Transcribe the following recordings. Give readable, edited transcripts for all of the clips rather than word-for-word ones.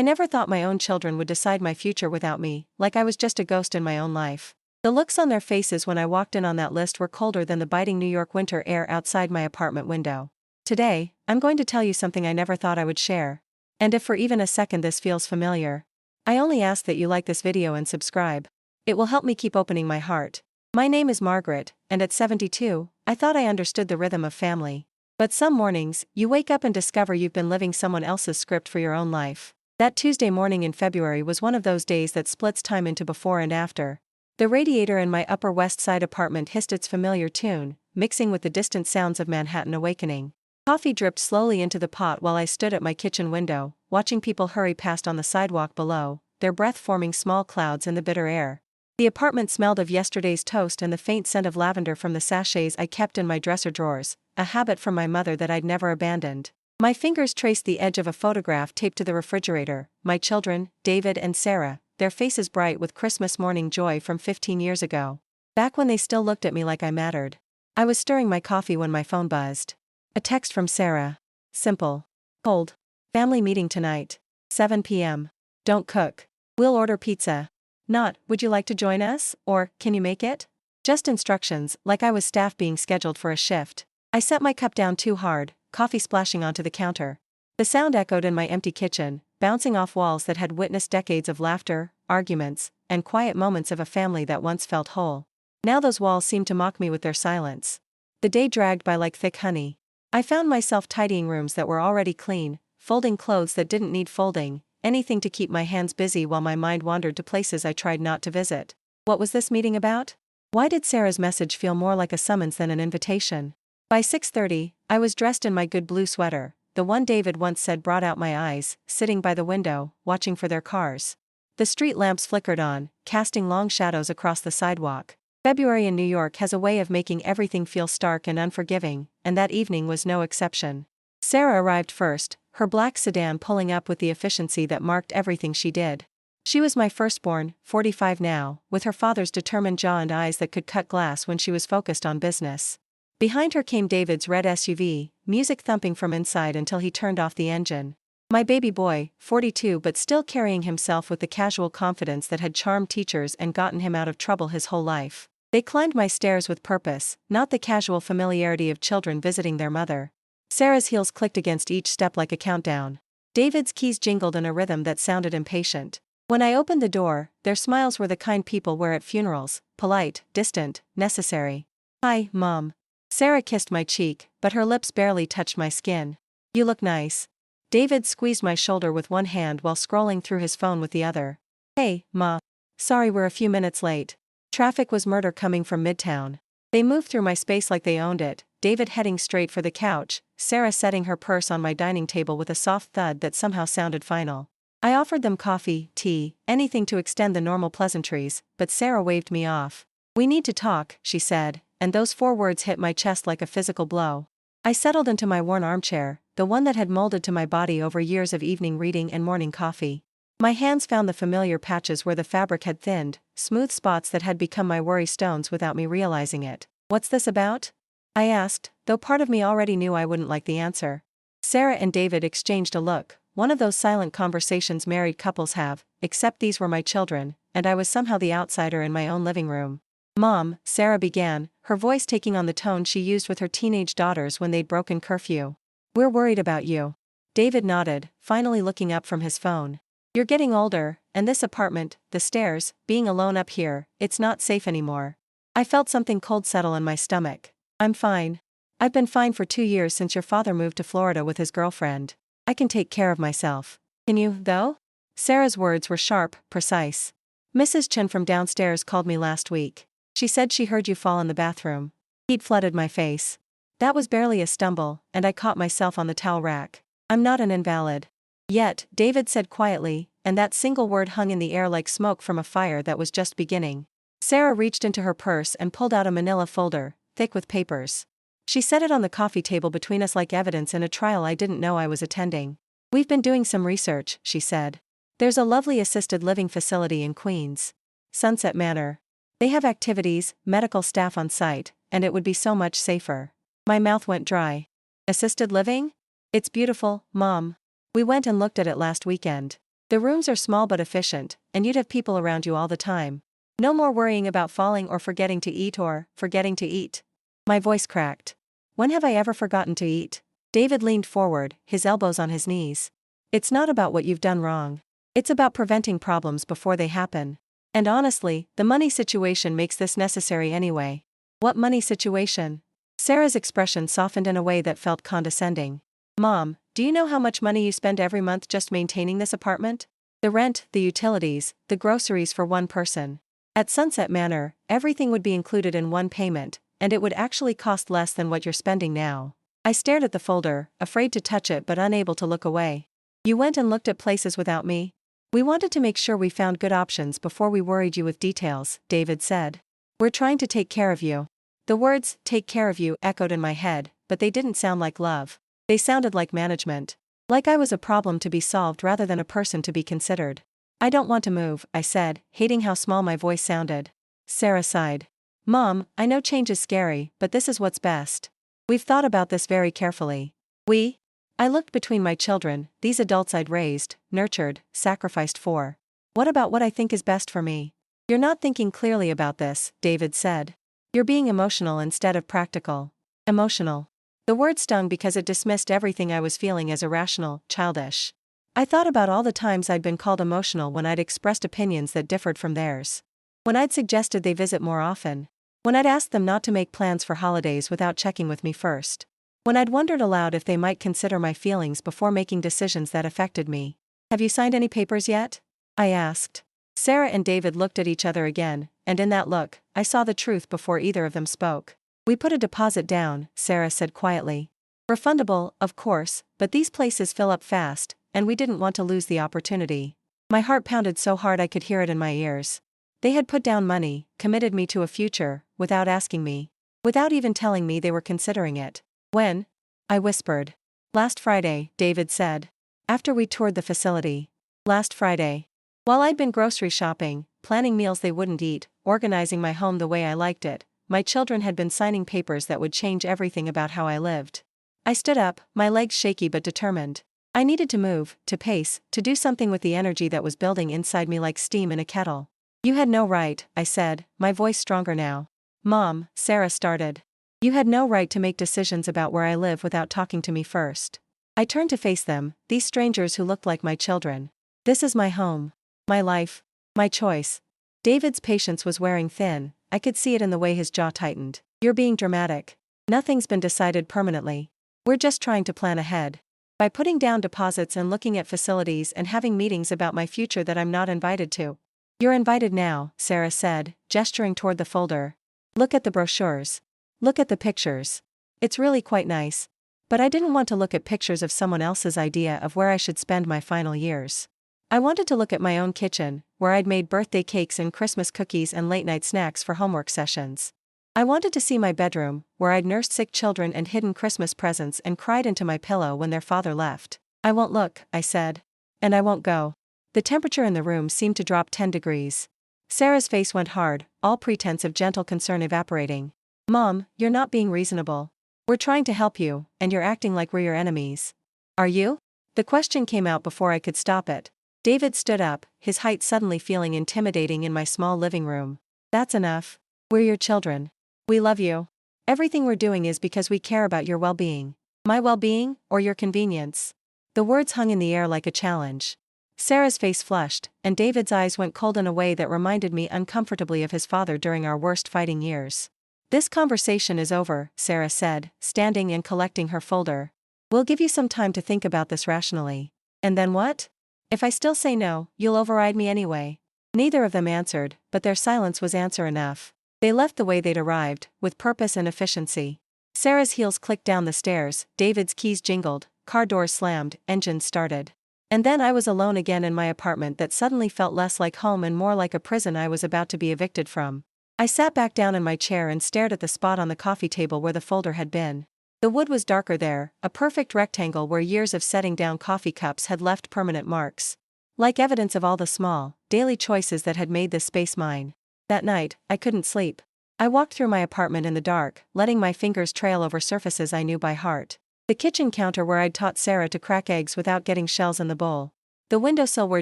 I never thought my own children would decide my future without me, like I was just a ghost in my own life. The looks on their faces when I walked in on that list were colder than the biting New York winter air outside my apartment window. Today, I'm going to tell you something I never thought I would share. And if for even a second this feels familiar, I only ask that you like this video and subscribe. It will help me keep opening my heart. My name is Margaret, and at 72, I thought I understood the rhythm of family. But some mornings, you wake up and discover you've been living someone else's script for your own life. That Tuesday morning in February was one of those days that splits time into before and after. The radiator in my Upper West Side apartment hissed its familiar tune, mixing with the distant sounds of Manhattan awakening. Coffee dripped slowly into the pot while I stood at my kitchen window, watching people hurry past on the sidewalk below, their breath forming small clouds in the bitter air. The apartment smelled of yesterday's toast and the faint scent of lavender from the sachets I kept in my dresser drawers, a habit from my mother that I'd never abandoned. My fingers traced the edge of a photograph taped to the refrigerator, my children, David and Sarah, their faces bright with Christmas morning joy from 15 years ago. Back when they still looked at me like I mattered. I was stirring my coffee when my phone buzzed. A text from Sarah. Simple. Cold. Family meeting tonight. 7 p.m. Don't cook. We'll order pizza. Not, would you like to join us, or, can you make it? Just instructions, like I was staff being scheduled for a shift. I set my cup down too hard, coffee splashing onto the counter. The sound echoed in my empty kitchen, bouncing off walls that had witnessed decades of laughter, arguments, and quiet moments of a family that once felt whole. Now those walls seemed to mock me with their silence. The day dragged by like thick honey. I found myself tidying rooms that were already clean, folding clothes that didn't need folding, anything to keep my hands busy while my mind wandered to places I tried not to visit. What was this meeting about? Why did Sarah's message feel more like a summons than an invitation? By 6:30, I was dressed in my good blue sweater, the one David once said brought out my eyes, sitting by the window, watching for their cars. The street lamps flickered on, casting long shadows across the sidewalk. February in New York has a way of making everything feel stark and unforgiving, and that evening was no exception. Sarah arrived first, her black sedan pulling up with the efficiency that marked everything she did. She was my firstborn, 45 now, with her father's determined jaw and eyes that could cut glass when she was focused on business. Behind her came David's red SUV, music thumping from inside until he turned off the engine. My baby boy, 42 but still carrying himself with the casual confidence that had charmed teachers and gotten him out of trouble his whole life. They climbed my stairs with purpose, not the casual familiarity of children visiting their mother. Sarah's heels clicked against each step like a countdown. David's keys jingled in a rhythm that sounded impatient. When I opened the door, their smiles were the kind people wear at funerals, polite, distant, necessary. Hi, Mom. Sarah kissed my cheek, but her lips barely touched my skin. You look nice. David squeezed my shoulder with one hand while scrolling through his phone with the other. Hey, Ma. Sorry we're a few minutes late. Traffic was murder coming from Midtown. They moved through my space like they owned it, David heading straight for the couch, Sarah setting her purse on my dining table with a soft thud that somehow sounded final. I offered them coffee, tea, anything to extend the normal pleasantries, but Sarah waved me off. We need to talk, she said, and those 4 words hit my chest like a physical blow. I settled into my worn armchair, the one that had molded to my body over years of evening reading and morning coffee. My hands found the familiar patches where the fabric had thinned, smooth spots that had become my worry stones without me realizing it. What's this about? I asked, though part of me already knew I wouldn't like the answer. Sarah and David exchanged a look, one of those silent conversations married couples have, except these were my children, and I was somehow the outsider in my own living room. Mom, Sarah began, her voice taking on the tone she used with her teenage daughters when they'd broken curfew. We're worried about you. David nodded, finally looking up from his phone. You're getting older, and this apartment, the stairs, being alone up here, it's not safe anymore. I felt something cold settle in my stomach. I'm fine. I've been fine for 2 years since your father moved to Florida with his girlfriend. I can take care of myself. Can you, though? Sarah's words were sharp, precise. Mrs. Chen from downstairs called me last week. She said she heard you fall in the bathroom. Heat flooded my face. That was barely a stumble, and I caught myself on the towel rack. I'm not an invalid. Yet, David said quietly, and that single word hung in the air like smoke from a fire that was just beginning. Sarah reached into her purse and pulled out a manila folder, thick with papers. She set it on the coffee table between us like evidence in a trial I didn't know I was attending. We've been doing some research, she said. There's a lovely assisted living facility in Queens. Sunset Manor. They have activities, medical staff on site, and it would be so much safer. My mouth went dry. Assisted living? It's beautiful, Mom. We went and looked at it last weekend. The rooms are small but efficient, and you'd have people around you all the time. No more worrying about falling or forgetting to eat. My voice cracked. When have I ever forgotten to eat? David leaned forward, his elbows on his knees. It's not about what you've done wrong. It's about preventing problems before they happen. And honestly, the money situation makes this necessary anyway. What money situation? Sarah's expression softened in a way that felt condescending. Mom, do you know how much money you spend every month just maintaining this apartment? The rent, the utilities, the groceries for one person. At Sunset Manor, everything would be included in one payment, and it would actually cost less than what you're spending now. I stared at the folder, afraid to touch it but unable to look away. You went and looked at places without me? We wanted to make sure we found good options before we worried you with details, David said. We're trying to take care of you. The words, take care of you, echoed in my head, but they didn't sound like love. They sounded like management. Like I was a problem to be solved rather than a person to be considered. I don't want to move, I said, hating how small my voice sounded. Sarah sighed. Mom, I know change is scary, but this is what's best. We've thought about this very carefully. We? I looked between my children, these adults I'd raised, nurtured, sacrificed for. What about what I think is best for me? You're not thinking clearly about this, David said. You're being emotional instead of practical. Emotional. The word stung because it dismissed everything I was feeling as irrational, childish. I thought about all the times I'd been called emotional when I'd expressed opinions that differed from theirs. When I'd suggested they visit more often. When I'd asked them not to make plans for holidays without checking with me first. When I'd wondered aloud if they might consider my feelings before making decisions that affected me. Have you signed any papers yet? I asked. Sarah and David looked at each other again, and in that look, I saw the truth before either of them spoke. We put a deposit down, Sarah said quietly. Refundable, of course, but these places fill up fast, and we didn't want to lose the opportunity. My heart pounded so hard I could hear it in my ears. They had put down money, committed me to a future, without asking me. Without even telling me they were considering it. When? I whispered. Last Friday, David said. After we toured the facility. Last Friday. While I'd been grocery shopping, planning meals they wouldn't eat, organizing my home the way I liked it, my children had been signing papers that would change everything about how I lived. I stood up, my legs shaky but determined. I needed to move, to pace, to do something with the energy that was building inside me like steam in a kettle. You had no right, I said, my voice stronger now. Mom, Sarah started. You had no right to make decisions about where I live without talking to me first. I turned to face them, these strangers who looked like my children. This is my home. My life. My choice. David's patience was wearing thin, I could see it in the way his jaw tightened. You're being dramatic. Nothing's been decided permanently. We're just trying to plan ahead. By putting down deposits and looking at facilities and having meetings about my future that I'm not invited to. You're invited now, Sarah said, gesturing toward the folder. Look at the brochures. Look at the pictures. It's really quite nice. But I didn't want to look at pictures of someone else's idea of where I should spend my final years. I wanted to look at my own kitchen, where I'd made birthday cakes and Christmas cookies and late-night snacks for homework sessions. I wanted to see my bedroom, where I'd nursed sick children and hidden Christmas presents and cried into my pillow when their father left. I won't look, I said. And I won't go. The temperature in the room seemed to drop 10 degrees. Sarah's face went hard, all pretense of gentle concern evaporating. Mom, you're not being reasonable. We're trying to help you, and you're acting like we're your enemies. Are you? The question came out before I could stop it. David stood up, his height suddenly feeling intimidating in my small living room. That's enough. We're your children. We love you. Everything we're doing is because we care about your well-being. My well-being, or your convenience? The words hung in the air like a challenge. Sarah's face flushed, and David's eyes went cold in a way that reminded me uncomfortably of his father during our worst fighting years. This conversation is over, Sarah said, standing and collecting her folder. We'll give you some time to think about this rationally. And then what? If I still say no, you'll override me anyway. Neither of them answered, but their silence was answer enough. They left the way they'd arrived, with purpose and efficiency. Sarah's heels clicked down the stairs, David's keys jingled, car doors slammed, engines started. And then I was alone again in my apartment that suddenly felt less like home and more like a prison I was about to be evicted from. I sat back down in my chair and stared at the spot on the coffee table where the folder had been. The wood was darker there, a perfect rectangle where years of setting down coffee cups had left permanent marks. Like evidence of all the small, daily choices that had made this space mine. That night, I couldn't sleep. I walked through my apartment in the dark, letting my fingers trail over surfaces I knew by heart. The kitchen counter where I'd taught Sarah to crack eggs without getting shells in the bowl. The windowsill where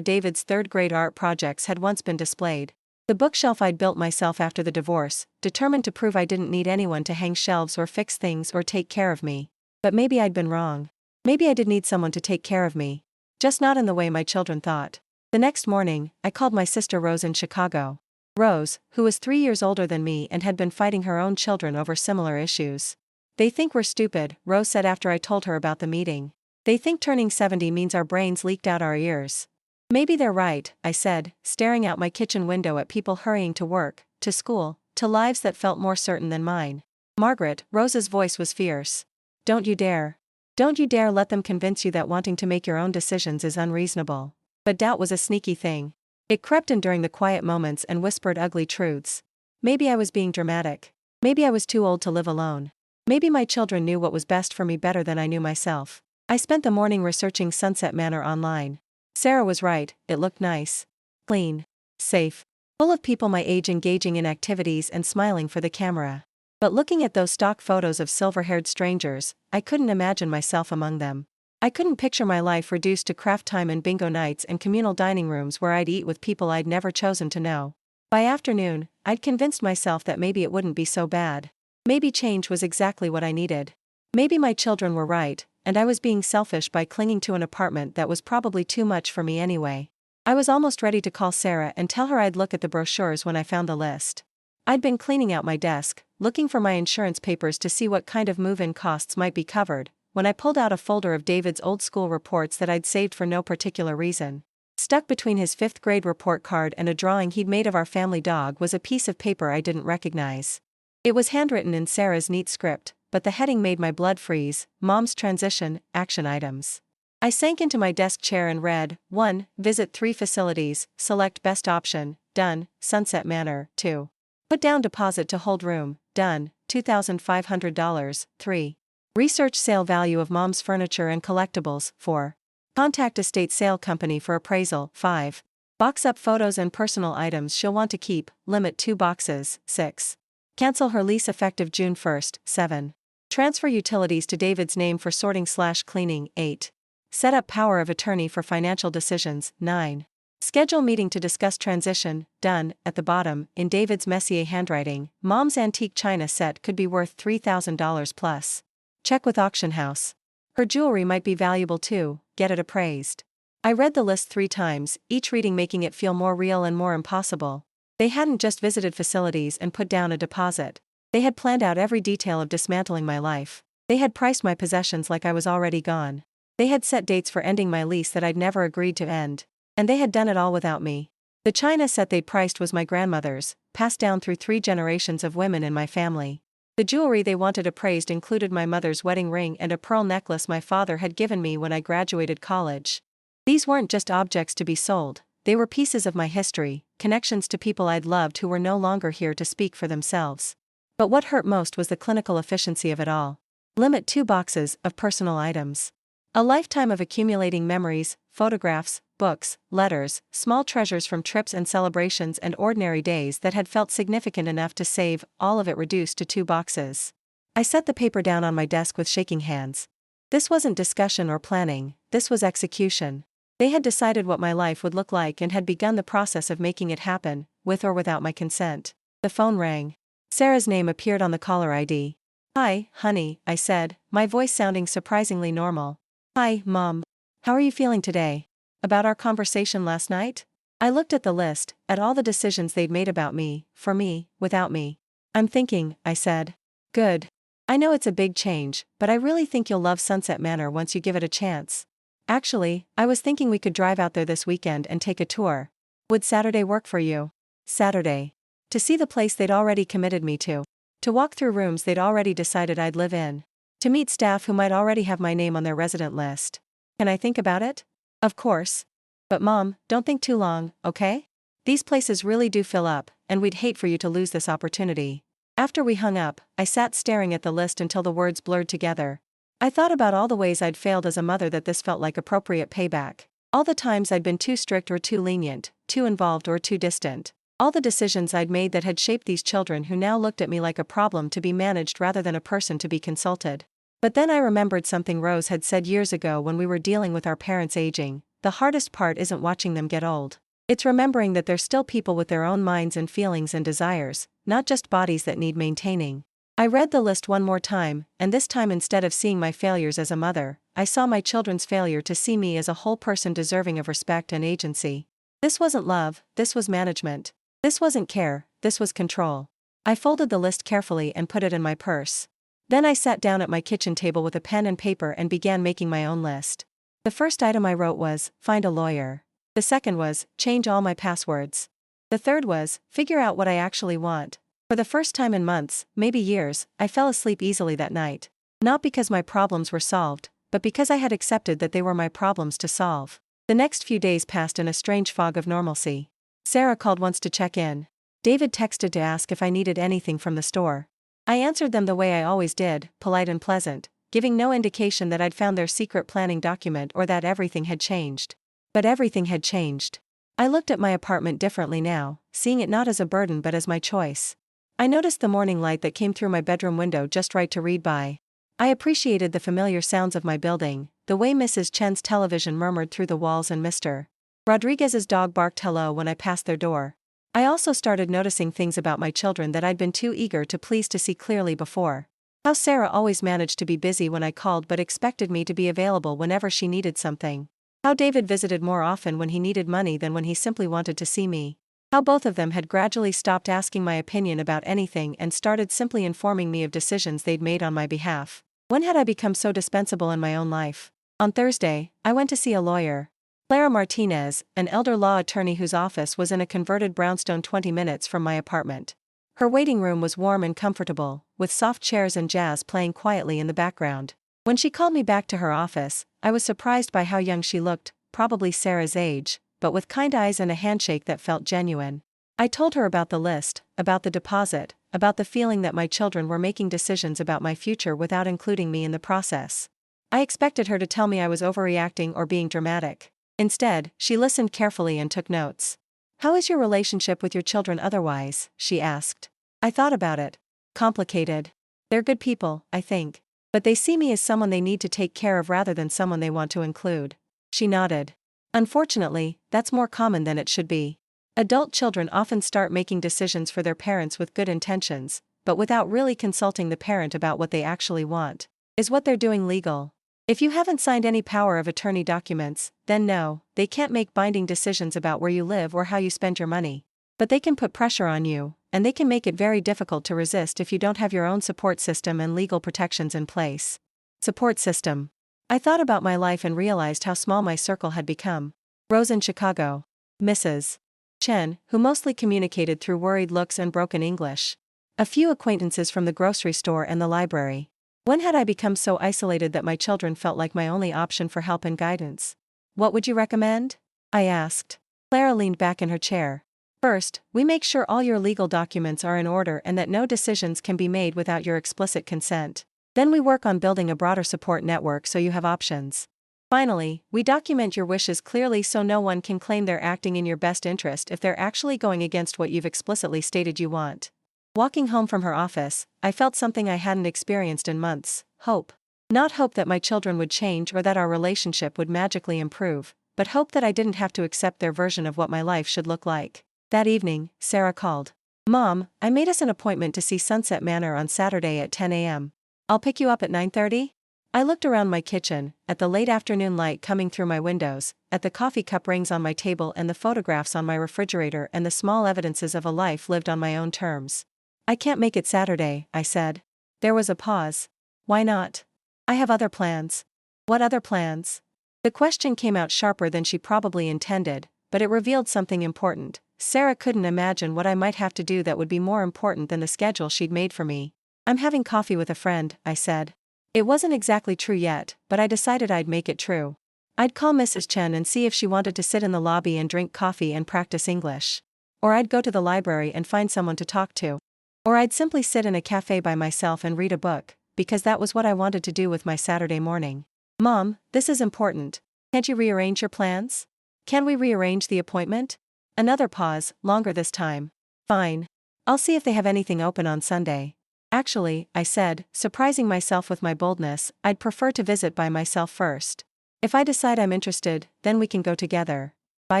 David's third-grade art projects had once been displayed. The bookshelf I'd built myself after the divorce, determined to prove I didn't need anyone to hang shelves or fix things or take care of me. But maybe I'd been wrong. Maybe I did need someone to take care of me. Just not in the way my children thought. The next morning, I called my sister Rose in Chicago. Rose, who was 3 years older than me and had been fighting her own children over similar issues. They think we're stupid, Rose said after I told her about the meeting. They think turning 70 means our brains leaked out our ears. Maybe they're right, I said, staring out my kitchen window at people hurrying to work, to school, to lives that felt more certain than mine. Margaret, Rose's voice was fierce. Don't you dare. Don't you dare let them convince you that wanting to make your own decisions is unreasonable. But doubt was a sneaky thing. It crept in during the quiet moments and whispered ugly truths. Maybe I was being dramatic. Maybe I was too old to live alone. Maybe my children knew what was best for me better than I knew myself. I spent the morning researching Sunset Manor online. Sarah was right, it looked nice. Clean. Safe. Full of people my age engaging in activities and smiling for the camera. But looking at those stock photos of silver-haired strangers, I couldn't imagine myself among them. I couldn't picture my life reduced to craft time and bingo nights and communal dining rooms where I'd eat with people I'd never chosen to know. By afternoon, I'd convinced myself that maybe it wouldn't be so bad. Maybe change was exactly what I needed. Maybe my children were right, and I was being selfish by clinging to an apartment that was probably too much for me anyway. I was almost ready to call Sarah and tell her I'd look at the brochures when I found the list. I'd been cleaning out my desk, looking for my insurance papers to see what kind of move-in costs might be covered, when I pulled out a folder of David's old school reports that I'd saved for no particular reason. Stuck between his 5th grade report card and a drawing he'd made of our family dog was a piece of paper I didn't recognize. It was handwritten in Sarah's neat script, but the heading made my blood freeze: Mom's Transition, Action Items. I sank into my desk chair and read: 1. Visit 3 facilities, select best option, done, Sunset Manor, 2. Put down deposit to hold room, done, $2,500, 3. Research sale value of Mom's furniture and collectibles, 4. Contact estate sale company for appraisal, 5. Box up photos and personal items she'll want to keep, limit 2 boxes, 6. Cancel her lease effective June 1st, 7. Transfer utilities to David's name for sorting/cleaning, 8. Set up power of attorney for financial decisions, 9. Schedule meeting to discuss transition, done. At the bottom, in David's Messier handwriting, Mom's antique china set could be worth $3,000 plus. Check with auction house. Her jewelry might be valuable too, get it appraised. I read the list 3 times, each reading making it feel more real and more impossible. They hadn't just visited facilities and put down a deposit. They had planned out every detail of dismantling my life. They had priced my possessions like I was already gone. They had set dates for ending my lease that I'd never agreed to end. And they had done it all without me. The china set they'd priced was my grandmother's, passed down through 3 generations of women in my family. The jewelry they wanted appraised included my mother's wedding ring and a pearl necklace my father had given me when I graduated college. These weren't just objects to be sold, they were pieces of my history, connections to people I'd loved who were no longer here to speak for themselves. But what hurt most was the clinical efficiency of it all. Limit 2 boxes of personal items. A lifetime of accumulating memories, photographs, books, letters, small treasures from trips and celebrations and ordinary days that had felt significant enough to save, all of it reduced to 2 boxes. I set the paper down on my desk with shaking hands. This wasn't discussion or planning, this was execution. They had decided what my life would look like and had begun the process of making it happen, with or without my consent. The phone rang. Sarah's name appeared on the caller ID. "Hi, honey," I said, my voice sounding surprisingly normal. "Hi, Mom. How are you feeling today? About our conversation last night?" I looked at the list, at all the decisions they'd made about me, for me, without me. "I'm thinking," I said. "Good. I know it's a big change, but I really think you'll love Sunset Manor once you give it a chance. Actually, I was thinking we could drive out there this weekend and take a tour. Would Saturday work for you?" Saturday. To see the place they'd already committed me to. To walk through rooms they'd already decided I'd live in. To meet staff who might already have my name on their resident list. Can I think about it? Of course. But Mom, don't think too long, okay? These places really do fill up, and we'd hate for you to lose this opportunity. After we hung up, I sat staring at the list until the words blurred together. I thought about all the ways I'd failed as a mother that this felt like appropriate payback. All the times I'd been too strict or too lenient, too involved or too distant. All the decisions I'd made that had shaped these children who now looked at me like a problem to be managed rather than a person to be consulted. But then I remembered something Rose had said years ago when we were dealing with our parents' aging. the hardest part isn't watching them get old. It's remembering that they're still people with their own minds and feelings and desires, not just bodies that need maintaining. I read the list one more time, and this time instead of seeing my failures as a mother, I saw my children's failure to see me as a whole person deserving of respect and agency. This wasn't love, this was management. This wasn't care, this was control. I folded the list carefully and put it in my purse. Then I sat down at my kitchen table with a pen and paper and began making my own list. The first item I wrote was, find a lawyer. The second was, change all my passwords. The third was, figure out what I actually want. For the first time in months, maybe years, I fell asleep easily that night. Not because my problems were solved, but because I had accepted that they were my problems to solve. The next few days passed in a strange fog of normalcy. Sarah called once to check in. David texted to ask if I needed anything from the store. I answered them the way I always did, polite and pleasant, giving no indication that I'd found their secret planning document or that everything had changed. But everything had changed. I looked at my apartment differently now, seeing it not as a burden but as my choice. I noticed the morning light that came through my bedroom window just right to read by. I appreciated the familiar sounds of my building, the way Mrs. Chen's television murmured through the walls and Mr. Rodriguez's dog barked hello when I passed their door. I also started noticing things about my children that I'd been too eager to please to see clearly before. How Sarah always managed to be busy when I called but expected me to be available whenever she needed something. How David visited more often when he needed money than when he simply wanted to see me. How both of them had gradually stopped asking my opinion about anything and started simply informing me of decisions they'd made on my behalf. When had I become so dispensable in my own life? On Thursday, I went to see a lawyer. Clara Martinez, an elder law attorney whose office was in a converted brownstone 20 minutes from my apartment. Her waiting room was warm and comfortable, with soft chairs and jazz playing quietly in the background. When she called me back to her office, I was surprised by how young she looked, probably Sarah's age, but with kind eyes and a handshake that felt genuine. I told her about the list, about the deposit, about the feeling that my children were making decisions about my future without including me in the process. I expected her to tell me I was overreacting or being dramatic. Instead, she listened carefully and took notes. How is your relationship with your children otherwise? She asked. I thought about it. Complicated. They're good people, I think. But they see me as someone they need to take care of rather than someone they want to include. She nodded. Unfortunately, that's more common than it should be. Adult children often start making decisions for their parents with good intentions, but without really consulting the parent about what they actually want. Is what they're doing legal? If you haven't signed any power of attorney documents, then no, they can't make binding decisions about where you live or how you spend your money. But they can put pressure on you, and they can make it very difficult to resist if you don't have your own support system and legal protections in place. Support system. I thought about my life and realized how small my circle had become. Rose in Chicago. Mrs. Chen, who mostly communicated through worried looks and broken English. A few acquaintances from the grocery store and the library. When had I become so isolated that my children felt like my only option for help and guidance? What would you recommend? I asked. Clara leaned back in her chair. First, we make sure all your legal documents are in order and that no decisions can be made without your explicit consent. Then we work on building a broader support network so you have options. Finally, we document your wishes clearly so no one can claim they're acting in your best interest if they're actually going against what you've explicitly stated you want. Walking home from her office, I felt something I hadn't experienced in months: hope. Not hope that my children would change or that our relationship would magically improve, but hope that I didn't have to accept their version of what my life should look like. That evening, Sarah called. Mom, I made us an appointment to see Sunset Manor on Saturday at 10 a.m. I'll pick you up at 9:30? I looked around my kitchen, at the late afternoon light coming through my windows, at the coffee cup rings on my table and the photographs on my refrigerator and the small evidences of a life lived on my own terms. I can't make it Saturday, I said. There was a pause. Why not? I have other plans. What other plans? The question came out sharper than she probably intended, but it revealed something important. Sarah couldn't imagine what I might have to do that would be more important than the schedule she'd made for me. I'm having coffee with a friend, I said. It wasn't exactly true yet, but I decided I'd make it true. I'd call Mrs. Chen and see if she wanted to sit in the lobby and drink coffee and practice English. Or I'd go to the library and find someone to talk to. Or I'd simply sit in a cafe by myself and read a book, because that was what I wanted to do with my Saturday morning. Mom, this is important. Can't you rearrange your plans? Can we rearrange the appointment? Another pause, longer this time. Fine. I'll see if they have anything open on Sunday. Actually, I said, surprising myself with my boldness, I'd prefer to visit by myself first. If I decide I'm interested, then we can go together. By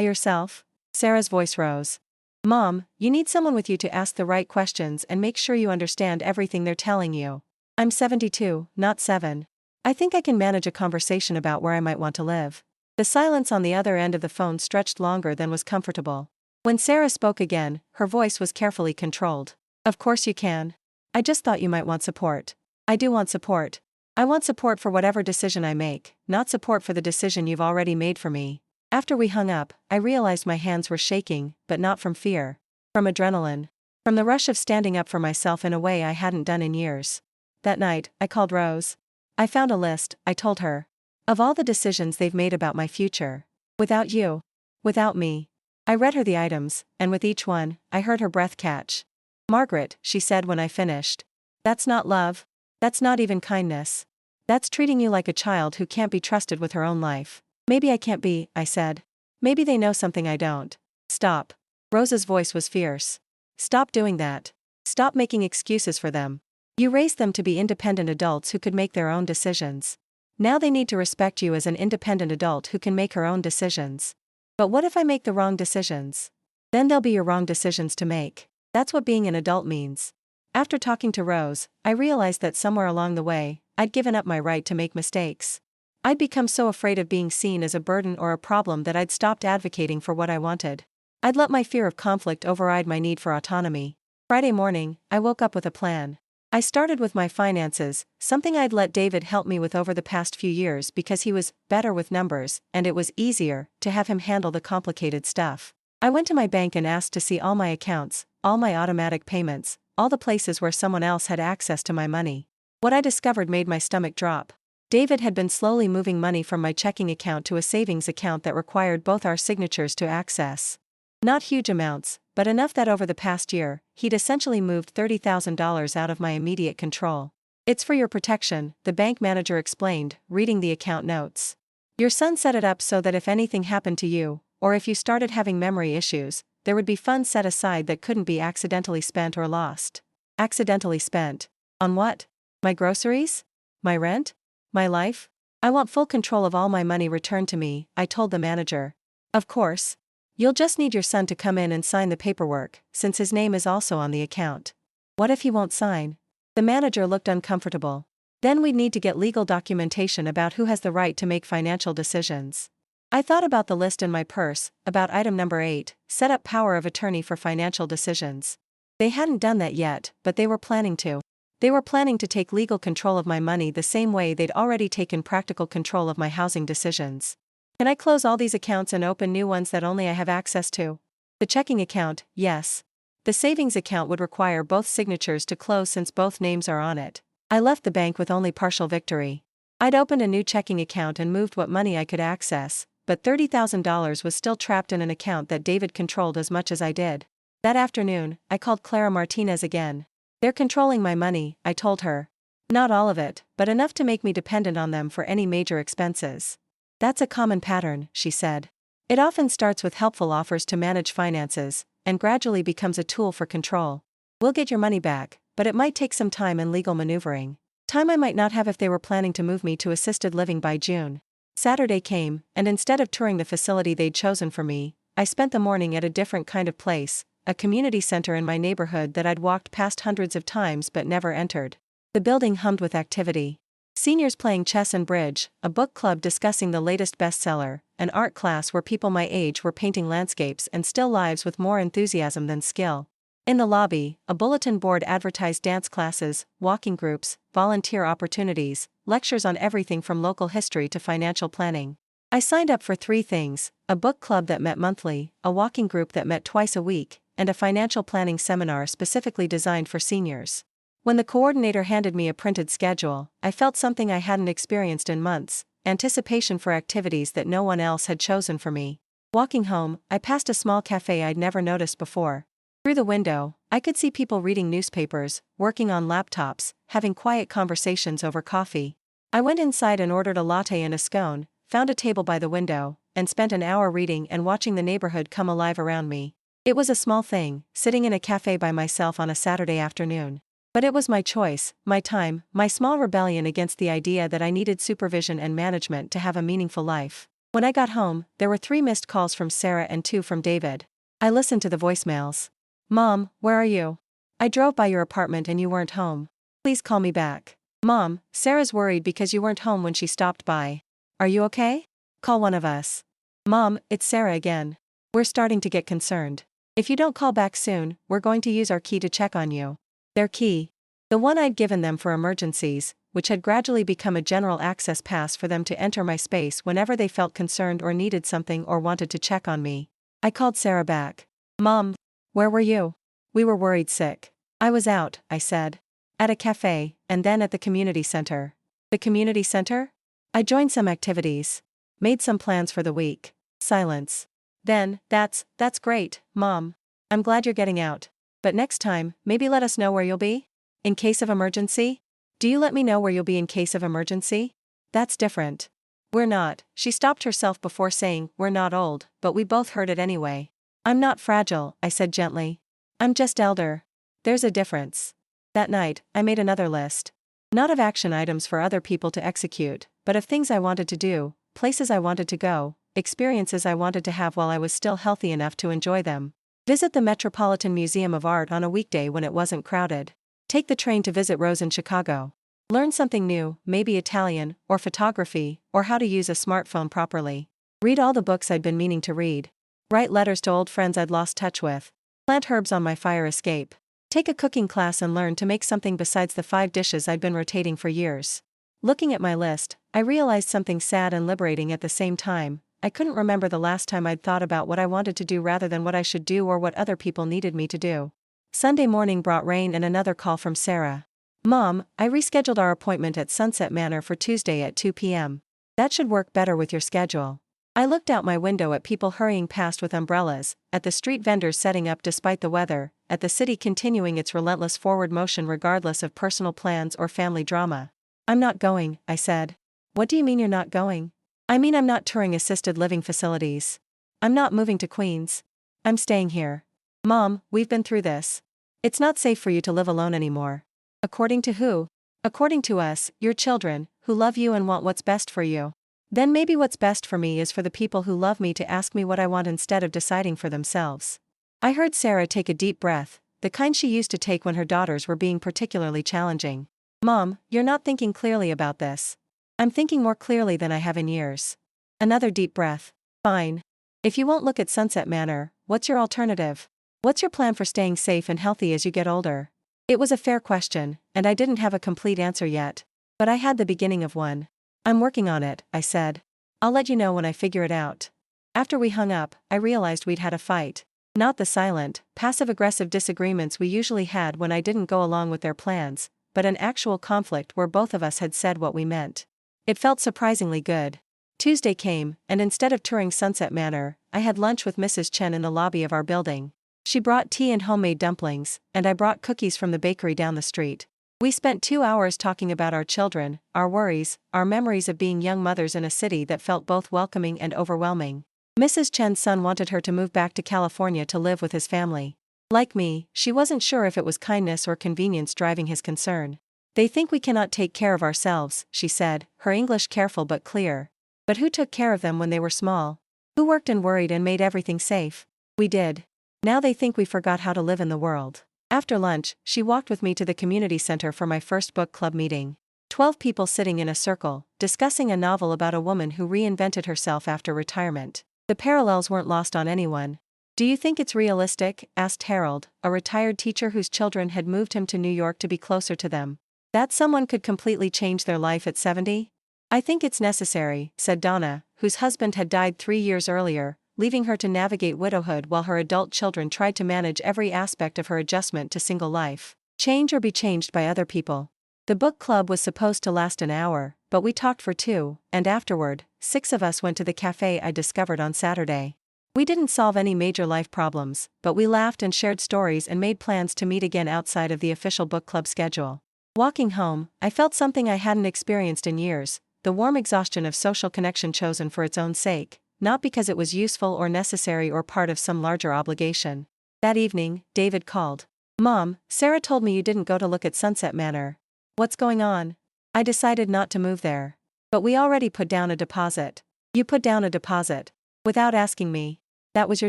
yourself? Sarah's voice rose. Mom, you need someone with you to ask the right questions and make sure you understand everything they're telling you. I'm 72, not 7. I think I can manage a conversation about where I might want to live. The silence on the other end of the phone stretched longer than was comfortable. When Sarah spoke again, her voice was carefully controlled. Of course you can. I just thought you might want support. I do want support. I want support for whatever decision I make, not support for the decision you've already made for me. After we hung up, I realized my hands were shaking, but not from fear. From adrenaline. From the rush of standing up for myself in a way I hadn't done in years. That night, I called Rose. I found a list, I told her. Of all the decisions they've made about my future. Without you. Without me. I read her the items, and with each one, I heard her breath catch. Margaret, she said when I finished. That's not love. That's not even kindness. That's treating you like a child who can't be trusted with her own life. Maybe I can't be, I said. Maybe they know something I don't. Stop. Rose's voice was fierce. Stop doing that. Stop making excuses for them. You raised them to be independent adults who could make their own decisions. Now they need to respect you as an independent adult who can make her own decisions. But what if I make the wrong decisions? Then they'll be your wrong decisions to make. That's what being an adult means. After talking to Rose, I realized that somewhere along the way, I'd given up my right to make mistakes. I'd become so afraid of being seen as a burden or a problem that I'd stopped advocating for what I wanted. I'd let my fear of conflict override my need for autonomy. Friday morning, I woke up with a plan. I started with my finances, something I'd let David help me with over the past few years because he was better with numbers, and it was easier to have him handle the complicated stuff. I went to my bank and asked to see all my accounts, all my automatic payments, all the places where someone else had access to my money. What I discovered made my stomach drop. David had been slowly moving money from my checking account to a savings account that required both our signatures to access. Not huge amounts, but enough that over the past year, he'd essentially moved $30,000 out of my immediate control. It's for your protection, the bank manager explained, reading the account notes. Your son set it up so that if anything happened to you, or if you started having memory issues, there would be funds set aside that couldn't be accidentally spent or lost. Accidentally spent. On what? My groceries? My rent? My life? I want full control of all my money returned to me, I told the manager. Of course. You'll just need your son to come in and sign the paperwork, since his name is also on the account. What if he won't sign? The manager looked uncomfortable. Then we'd need to get legal documentation about who has the right to make financial decisions. I thought about the list in my purse, about item number 8, set up power of attorney for financial decisions. They hadn't done that yet, but they were planning to. They were planning to take legal control of my money the same way they'd already taken practical control of my housing decisions. Can I close all these accounts and open new ones that only I have access to? The checking account, yes. The savings account would require both signatures to close since both names are on it. I left the bank with only partial victory. I'd opened a new checking account and moved what money I could access, but $30,000 was still trapped in an account that David controlled as much as I did. That afternoon, I called Clara Martinez again. They're controlling my money, I told her. Not all of it, but enough to make me dependent on them for any major expenses. That's a common pattern, she said. It often starts with helpful offers to manage finances, and gradually becomes a tool for control. We'll get your money back, but it might take some time and legal maneuvering. Time I might not have if they were planning to move me to assisted living by June. Saturday came, and instead of touring the facility they'd chosen for me, I spent the morning at a different kind of place, a community center in my neighborhood that I'd walked past hundreds of times but never entered. The building hummed with activity. Seniors playing chess and bridge, a book club discussing the latest bestseller, an art class where people my age were painting landscapes and still lives with more enthusiasm than skill. In the lobby, a bulletin board advertised dance classes, walking groups, volunteer opportunities, lectures on everything from local history to financial planning. I signed up for 3 things: a book club that met monthly, a walking group that met twice a week, and a financial planning seminar specifically designed for seniors. When the coordinator handed me a printed schedule, I felt something I hadn't experienced in months: anticipation for activities that no one else had chosen for me. Walking home, I passed a small cafe I'd never noticed before. Through the window, I could see people reading newspapers, working on laptops, having quiet conversations over coffee. I went inside and ordered a latte and a scone, found a table by the window, and spent an hour reading and watching the neighborhood come alive around me. It was a small thing, sitting in a cafe by myself on a Saturday afternoon. But it was my choice, my time, my small rebellion against the idea that I needed supervision and management to have a meaningful life. When I got home, there were 3 missed calls from Sarah and 2 from David. I listened to the voicemails. Mom, where are you? I drove by your apartment and you weren't home. Please call me back. Mom, Sarah's worried because you weren't home when she stopped by. Are you okay? Call one of us. Mom, it's Sarah again. We're starting to get concerned. If you don't call back soon, we're going to use our key to check on you. Their key. The one I'd given them for emergencies, which had gradually become a general access pass for them to enter my space whenever they felt concerned or needed something or wanted to check on me. I called Sarah back. Mom, where were you? We were worried sick. I was out, I said. At a cafe, and then at the community center. The community center? I joined some activities. Made some plans for the week. Silence. Then, that's great, Mom. I'm glad you're getting out. But next time, maybe let us know where you'll be? In case of emergency? Do you let me know where you'll be in case of emergency? That's different. We're not. She stopped herself before saying, we're not old, but we both heard it anyway. I'm not fragile, I said gently. I'm just elder. There's a difference. That night, I made another list. Not of action items for other people to execute, but of things I wanted to do, places I wanted to go, experiences I wanted to have while I was still healthy enough to enjoy them. Visit the Metropolitan Museum of Art on a weekday when it wasn't crowded. Take the train to visit Rose in Chicago. Learn something new, maybe Italian, or photography, or how to use a smartphone properly. Read all the books I'd been meaning to read. Write letters to old friends I'd lost touch with. Plant herbs on my fire escape. Take a cooking class and learn to make something besides the 5 dishes I'd been rotating for years. Looking at my list, I realized something sad and liberating at the same time. I couldn't remember the last time I'd thought about what I wanted to do rather than what I should do or what other people needed me to do. Sunday morning brought rain and another call from Sarah. Mom, I rescheduled our appointment at Sunset Manor for Tuesday at 2 p.m. That should work better with your schedule. I looked out my window at people hurrying past with umbrellas, at the street vendors setting up despite the weather, at the city continuing its relentless forward motion regardless of personal plans or family drama. I'm not going, I said. What do you mean you're not going? I mean I'm not touring assisted living facilities. I'm not moving to Queens. I'm staying here. Mom, we've been through this. It's not safe for you to live alone anymore. According to who? According to us, your children, who love you and want what's best for you. Then maybe what's best for me is for the people who love me to ask me what I want instead of deciding for themselves. I heard Sarah take a deep breath, the kind she used to take when her daughters were being particularly challenging. Mom, you're not thinking clearly about this. I'm thinking more clearly than I have in years. Another deep breath. Fine. If you won't look at Sunset Manor, what's your alternative? What's your plan for staying safe and healthy as you get older? It was a fair question, and I didn't have a complete answer yet. But I had the beginning of one. I'm working on it, I said. I'll let you know when I figure it out. After we hung up, I realized we'd had a fight. Not the silent, passive-aggressive disagreements we usually had when I didn't go along with their plans, but an actual conflict where both of us had said what we meant. It felt surprisingly good. Tuesday came, and instead of touring Sunset Manor, I had lunch with Mrs. Chen in the lobby of our building. She brought tea and homemade dumplings, and I brought cookies from the bakery down the street. We spent 2 hours talking about our children, our worries, our memories of being young mothers in a city that felt both welcoming and overwhelming. Mrs. Chen's son wanted her to move back to California to live with his family. Like me, she wasn't sure if it was kindness or convenience driving his concern. They think we cannot take care of ourselves, she said, her English careful but clear. But who took care of them when they were small? Who worked and worried and made everything safe? We did. Now they think we forgot how to live in the world. After lunch, she walked with me to the community center for my first book club meeting. 12 people sitting in a circle, discussing a novel about a woman who reinvented herself after retirement. The parallels weren't lost on anyone. Do you think it's realistic? Asked Harold, a retired teacher whose children had moved him to New York to be closer to them. That someone could completely change their life at 70? I think it's necessary, said Donna, whose husband had died 3 years earlier, leaving her to navigate widowhood while her adult children tried to manage every aspect of her adjustment to single life. Change or be changed by other people. The book club was supposed to last an hour, but we talked for 2, and afterward, 6 of us went to the cafe I discovered on Saturday. We didn't solve any major life problems, but we laughed and shared stories and made plans to meet again outside of the official book club schedule. Walking home, I felt something I hadn't experienced in years, the warm exhaustion of social connection chosen for its own sake, not because it was useful or necessary or part of some larger obligation. That evening, David called. Mom, Sarah told me you didn't go to look at Sunset Manor. What's going on? I decided not to move there. But we already put down a deposit. You put down a deposit. Without asking me. That was your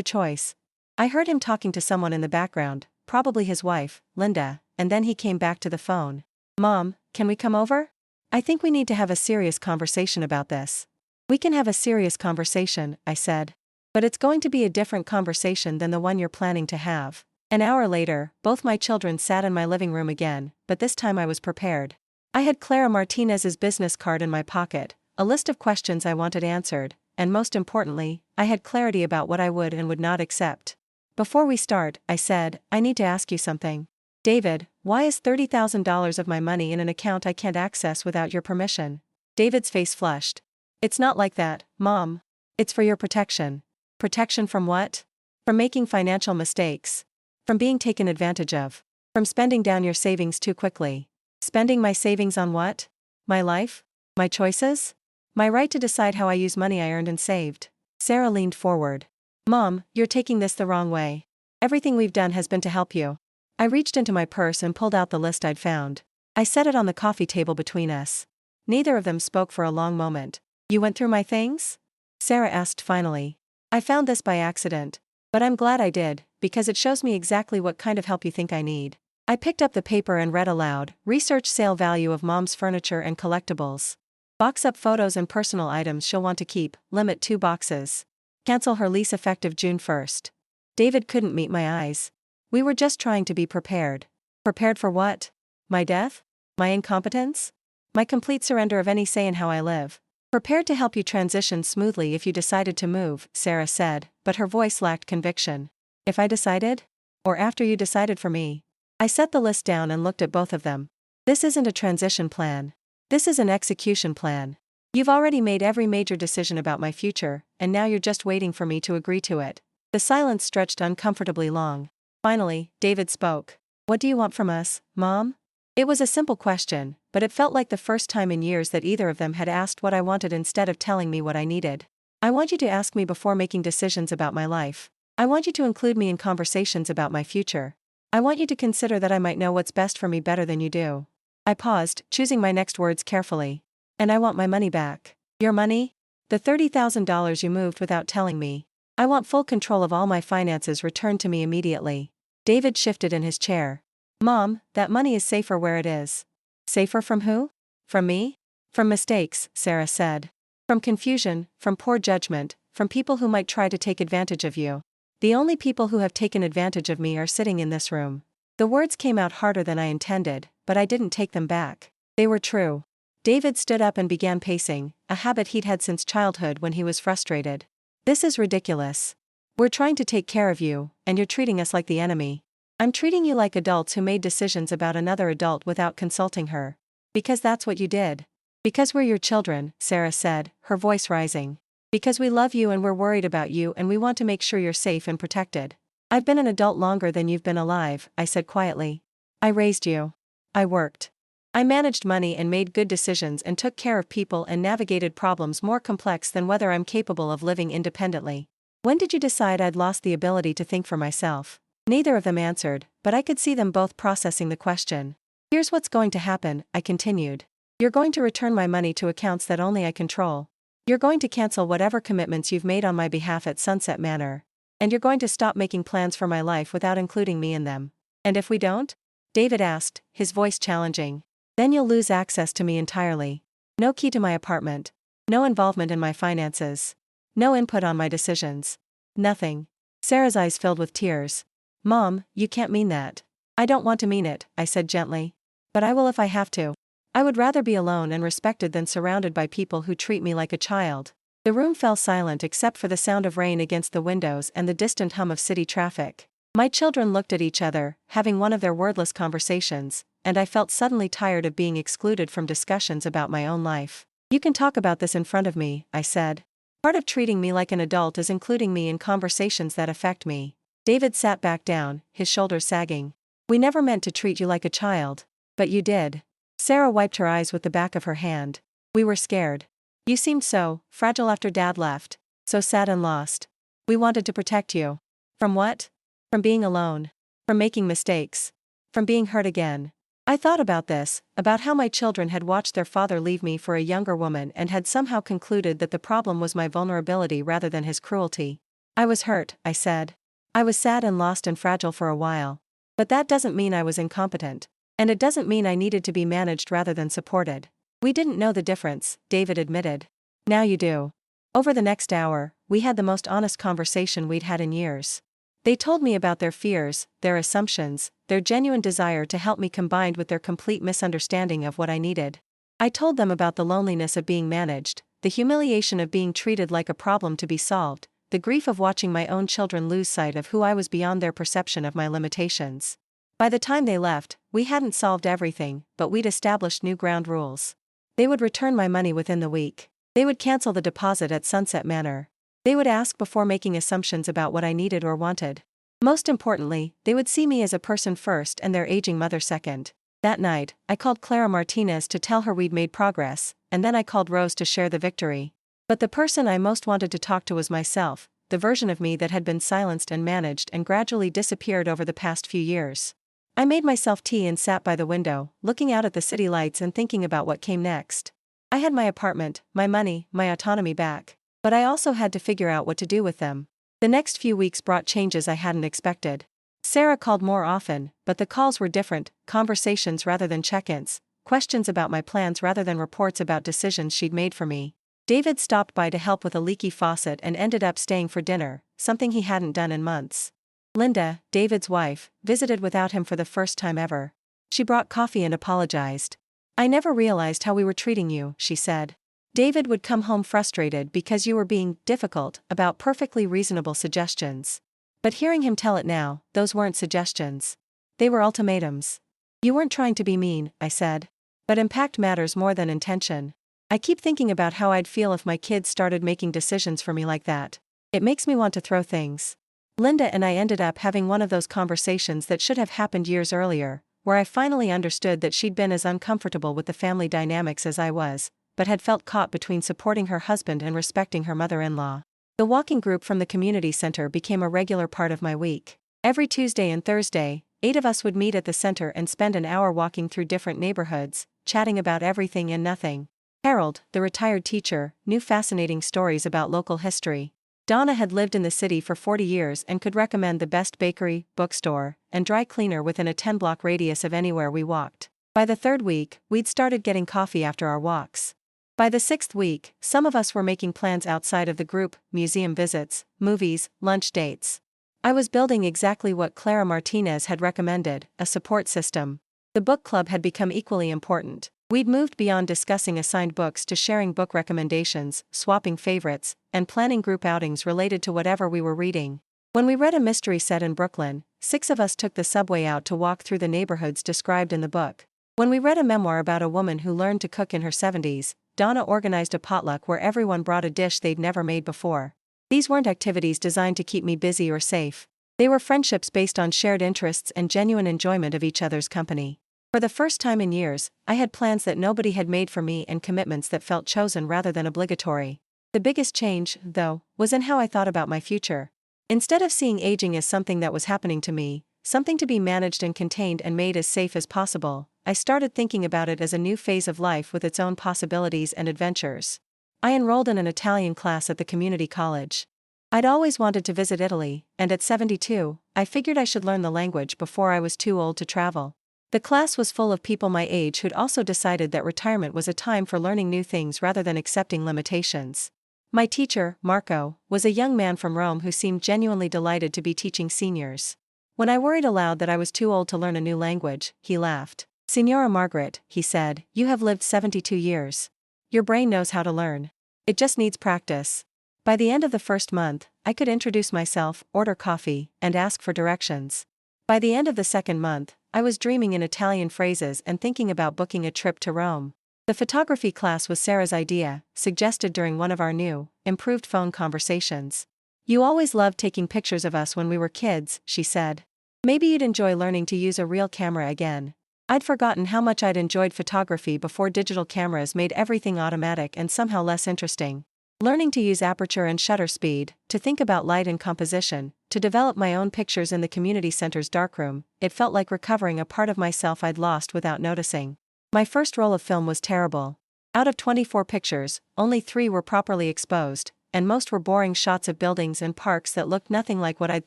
choice. I heard him talking to someone in the background, probably his wife, Linda, and then he came back to the phone. Mom, can we come over? I think we need to have a serious conversation about this. We can have a serious conversation, I said. But it's going to be a different conversation than the one you're planning to have. An hour later, both my children sat in my living room again, but this time I was prepared. I had Clara Martinez's business card in my pocket, a list of questions I wanted answered, and most importantly, I had clarity about what I would and would not accept. Before we start, I said, I need to ask you something. David, why is $30,000 of my money in an account I can't access without your permission? David's face flushed. It's not like that, Mom. It's for your protection. Protection from what? From making financial mistakes. From being taken advantage of. From spending down your savings too quickly. Spending my savings on what? My life? My choices? My right to decide how I use money I earned and saved. Sarah leaned forward. Mom, you're taking this the wrong way. Everything we've done has been to help you. I reached into my purse and pulled out the list I'd found. I set it on the coffee table between us. Neither of them spoke for a long moment. You went through my things? Sarah asked finally. I found this by accident. But I'm glad I did, because it shows me exactly what kind of help you think I need. I picked up the paper and read aloud, research sale value of Mom's furniture and collectibles. Box up photos and personal items she'll want to keep, limit 2 boxes. Cancel her lease effective June 1st. David couldn't meet my eyes. We were just trying to be prepared. Prepared for what? My death? My incompetence? My complete surrender of any say in how I live. Prepared to help you transition smoothly if you decided to move, Sarah said, but her voice lacked conviction. If I decided? Or after you decided for me? I set the list down and looked at both of them. This isn't a transition plan. This is an execution plan. You've already made every major decision about my future, and now you're just waiting for me to agree to it. The silence stretched uncomfortably long. Finally, David spoke. What do you want from us, Mom? It was a simple question, but it felt like the first time in years that either of them had asked what I wanted instead of telling me what I needed. I want you to ask me before making decisions about my life. I want you to include me in conversations about my future. I want you to consider that I might know what's best for me better than you do. I paused, choosing my next words carefully. And I want my money back. Your money? The $30,000 you moved without telling me. I want full control of all my finances returned to me immediately. David shifted in his chair. Mom, that money is safer where it is. Safer from who? From me? From mistakes, Sarah said. From confusion, from poor judgment, from people who might try to take advantage of you. The only people who have taken advantage of me are sitting in this room. The words came out harder than I intended, but I didn't take them back. They were true. David stood up and began pacing, a habit he'd had since childhood when he was frustrated. This is ridiculous. We're trying to take care of you, and you're treating us like the enemy. I'm treating you like adults who made decisions about another adult without consulting her. Because that's what you did. Because we're your children, Sarah said, her voice rising. Because we love you and we're worried about you and we want to make sure you're safe and protected. I've been an adult longer than you've been alive, I said quietly. I raised you. I worked. I managed money and made good decisions and took care of people and navigated problems more complex than whether I'm capable of living independently. When did you decide I'd lost the ability to think for myself? Neither of them answered, but I could see them both processing the question. Here's what's going to happen, I continued. You're going to return my money to accounts that only I control. You're going to cancel whatever commitments you've made on my behalf at Sunset Manor. And you're going to stop making plans for my life without including me in them. And if we don't? David asked, his voice challenging. Then you'll lose access to me entirely. No key to my apartment. No involvement in my finances. No input on my decisions. Nothing. Sarah's eyes filled with tears. Mom, you can't mean that. I don't want to mean it, I said gently. But I will if I have to. I would rather be alone and respected than surrounded by people who treat me like a child. The room fell silent except for the sound of rain against the windows and the distant hum of city traffic. My children looked at each other, having one of their wordless conversations, and I felt suddenly tired of being excluded from discussions about my own life. You can talk about this in front of me, I said. Part of treating me like an adult is including me in conversations that affect me. David sat back down, his shoulders sagging. We never meant to treat you like a child. But you did. Sarah wiped her eyes with the back of her hand. We were scared. You seemed so fragile after Dad left, so sad and lost. We wanted to protect you. From what? From being alone. From making mistakes. from being hurt again. I thought about this, about how my children had watched their father leave me for a younger woman and had somehow concluded that the problem was my vulnerability rather than his cruelty. I was hurt, I said. I was sad and lost and fragile for a while. But that doesn't mean I was incompetent. And it doesn't mean I needed to be managed rather than supported. We didn't know the difference, David admitted. Now you do. Over the next hour, we had the most honest conversation we'd had in years. They told me about their fears, their assumptions, their genuine desire to help me combined with their complete misunderstanding of what I needed. I told them about the loneliness of being managed, the humiliation of being treated like a problem to be solved, the grief of watching my own children lose sight of who I was beyond their perception of my limitations. By the time they left, we hadn't solved everything, but we'd established new ground rules. They would return my money within the week. They would cancel the deposit at Sunset Manor. They would ask before making assumptions about what I needed or wanted. Most importantly, they would see me as a person first and their aging mother second. That night, I called Clara Martinez to tell her we'd made progress, and then I called Rose to share the victory. But the person I most wanted to talk to was myself, the version of me that had been silenced and managed and gradually disappeared over the past few years. I made myself tea and sat by the window, looking out at the city lights and thinking about what came next. I had my apartment, my money, my autonomy back. But I also had to figure out what to do with them. The next few weeks brought changes I hadn't expected. Sarah called more often, but the calls were different, conversations rather than check-ins, questions about my plans rather than reports about decisions she'd made for me. David stopped by to help with a leaky faucet and ended up staying for dinner, something he hadn't done in months. Linda, David's wife, visited without him for the first time ever. She brought coffee and apologized. "I never realized how we were treating you," she said. "David would come home frustrated because you were being difficult about perfectly reasonable suggestions. But hearing him tell it now, those weren't suggestions. They were ultimatums." "You weren't trying to be mean," I said. "But impact matters more than intention. I keep thinking about how I'd feel if my kids started making decisions for me like that. It makes me want to throw things." Linda and I ended up having one of those conversations that should have happened years earlier, where I finally understood that she'd been as uncomfortable with the family dynamics as I was, but had felt caught between supporting her husband and respecting her mother-in-law. The walking group from the community center became a regular part of my week. Every Tuesday and Thursday, 8 of us would meet at the center and spend an hour walking through different neighborhoods, chatting about everything and nothing. Harold, the retired teacher, knew fascinating stories about local history. Donna had lived in the city for 40 years and could recommend the best bakery, bookstore, and dry cleaner within a 10-block radius of anywhere we walked. By the 3rd week, we'd started getting coffee after our walks. By the 6th week, some of us were making plans outside of the group, museum visits, movies, lunch dates. I was building exactly what Clara Martinez had recommended, a support system. The book club had become equally important. We'd moved beyond discussing assigned books to sharing book recommendations, swapping favorites, and planning group outings related to whatever we were reading. When we read a mystery set in Brooklyn, 6 of us took the subway out to walk through the neighborhoods described in the book. When we read a memoir about a woman who learned to cook in her 70s, Donna organized a potluck where everyone brought a dish they'd never made before. These weren't activities designed to keep me busy or safe. They were friendships based on shared interests and genuine enjoyment of each other's company. For the first time in years, I had plans that nobody had made for me and commitments that felt chosen rather than obligatory. The biggest change, though, was in how I thought about my future. Instead of seeing aging as something that was happening to me, something to be managed and contained and made as safe as possible, I started thinking about it as a new phase of life with its own possibilities and adventures. I enrolled in an Italian class at the community college. I'd always wanted to visit Italy, and at 72, I figured I should learn the language before I was too old to travel. The class was full of people my age who'd also decided that retirement was a time for learning new things rather than accepting limitations. My teacher, Marco, was a young man from Rome who seemed genuinely delighted to be teaching seniors. When I worried aloud that I was too old to learn a new language, he laughed. "Signora Margaret," he said, "you have lived 72 years. Your brain knows how to learn. It just needs practice." By the end of the first month, I could introduce myself, order coffee, and ask for directions. By the end of the second month, I was dreaming in Italian phrases and thinking about booking a trip to Rome. The photography class was Sarah's idea, suggested during one of our new, improved phone conversations. "You always loved taking pictures of us when we were kids," she said. "Maybe you'd enjoy learning to use a real camera again." I'd forgotten how much I'd enjoyed photography before digital cameras made everything automatic and somehow less interesting. Learning to use aperture and shutter speed, to think about light and composition, to develop my own pictures in the community center's darkroom. It felt like recovering a part of myself I'd lost without noticing. My first roll of film was terrible. Out of 24 pictures, only 3 were properly exposed, and most were boring shots of buildings and parks that looked nothing like what I'd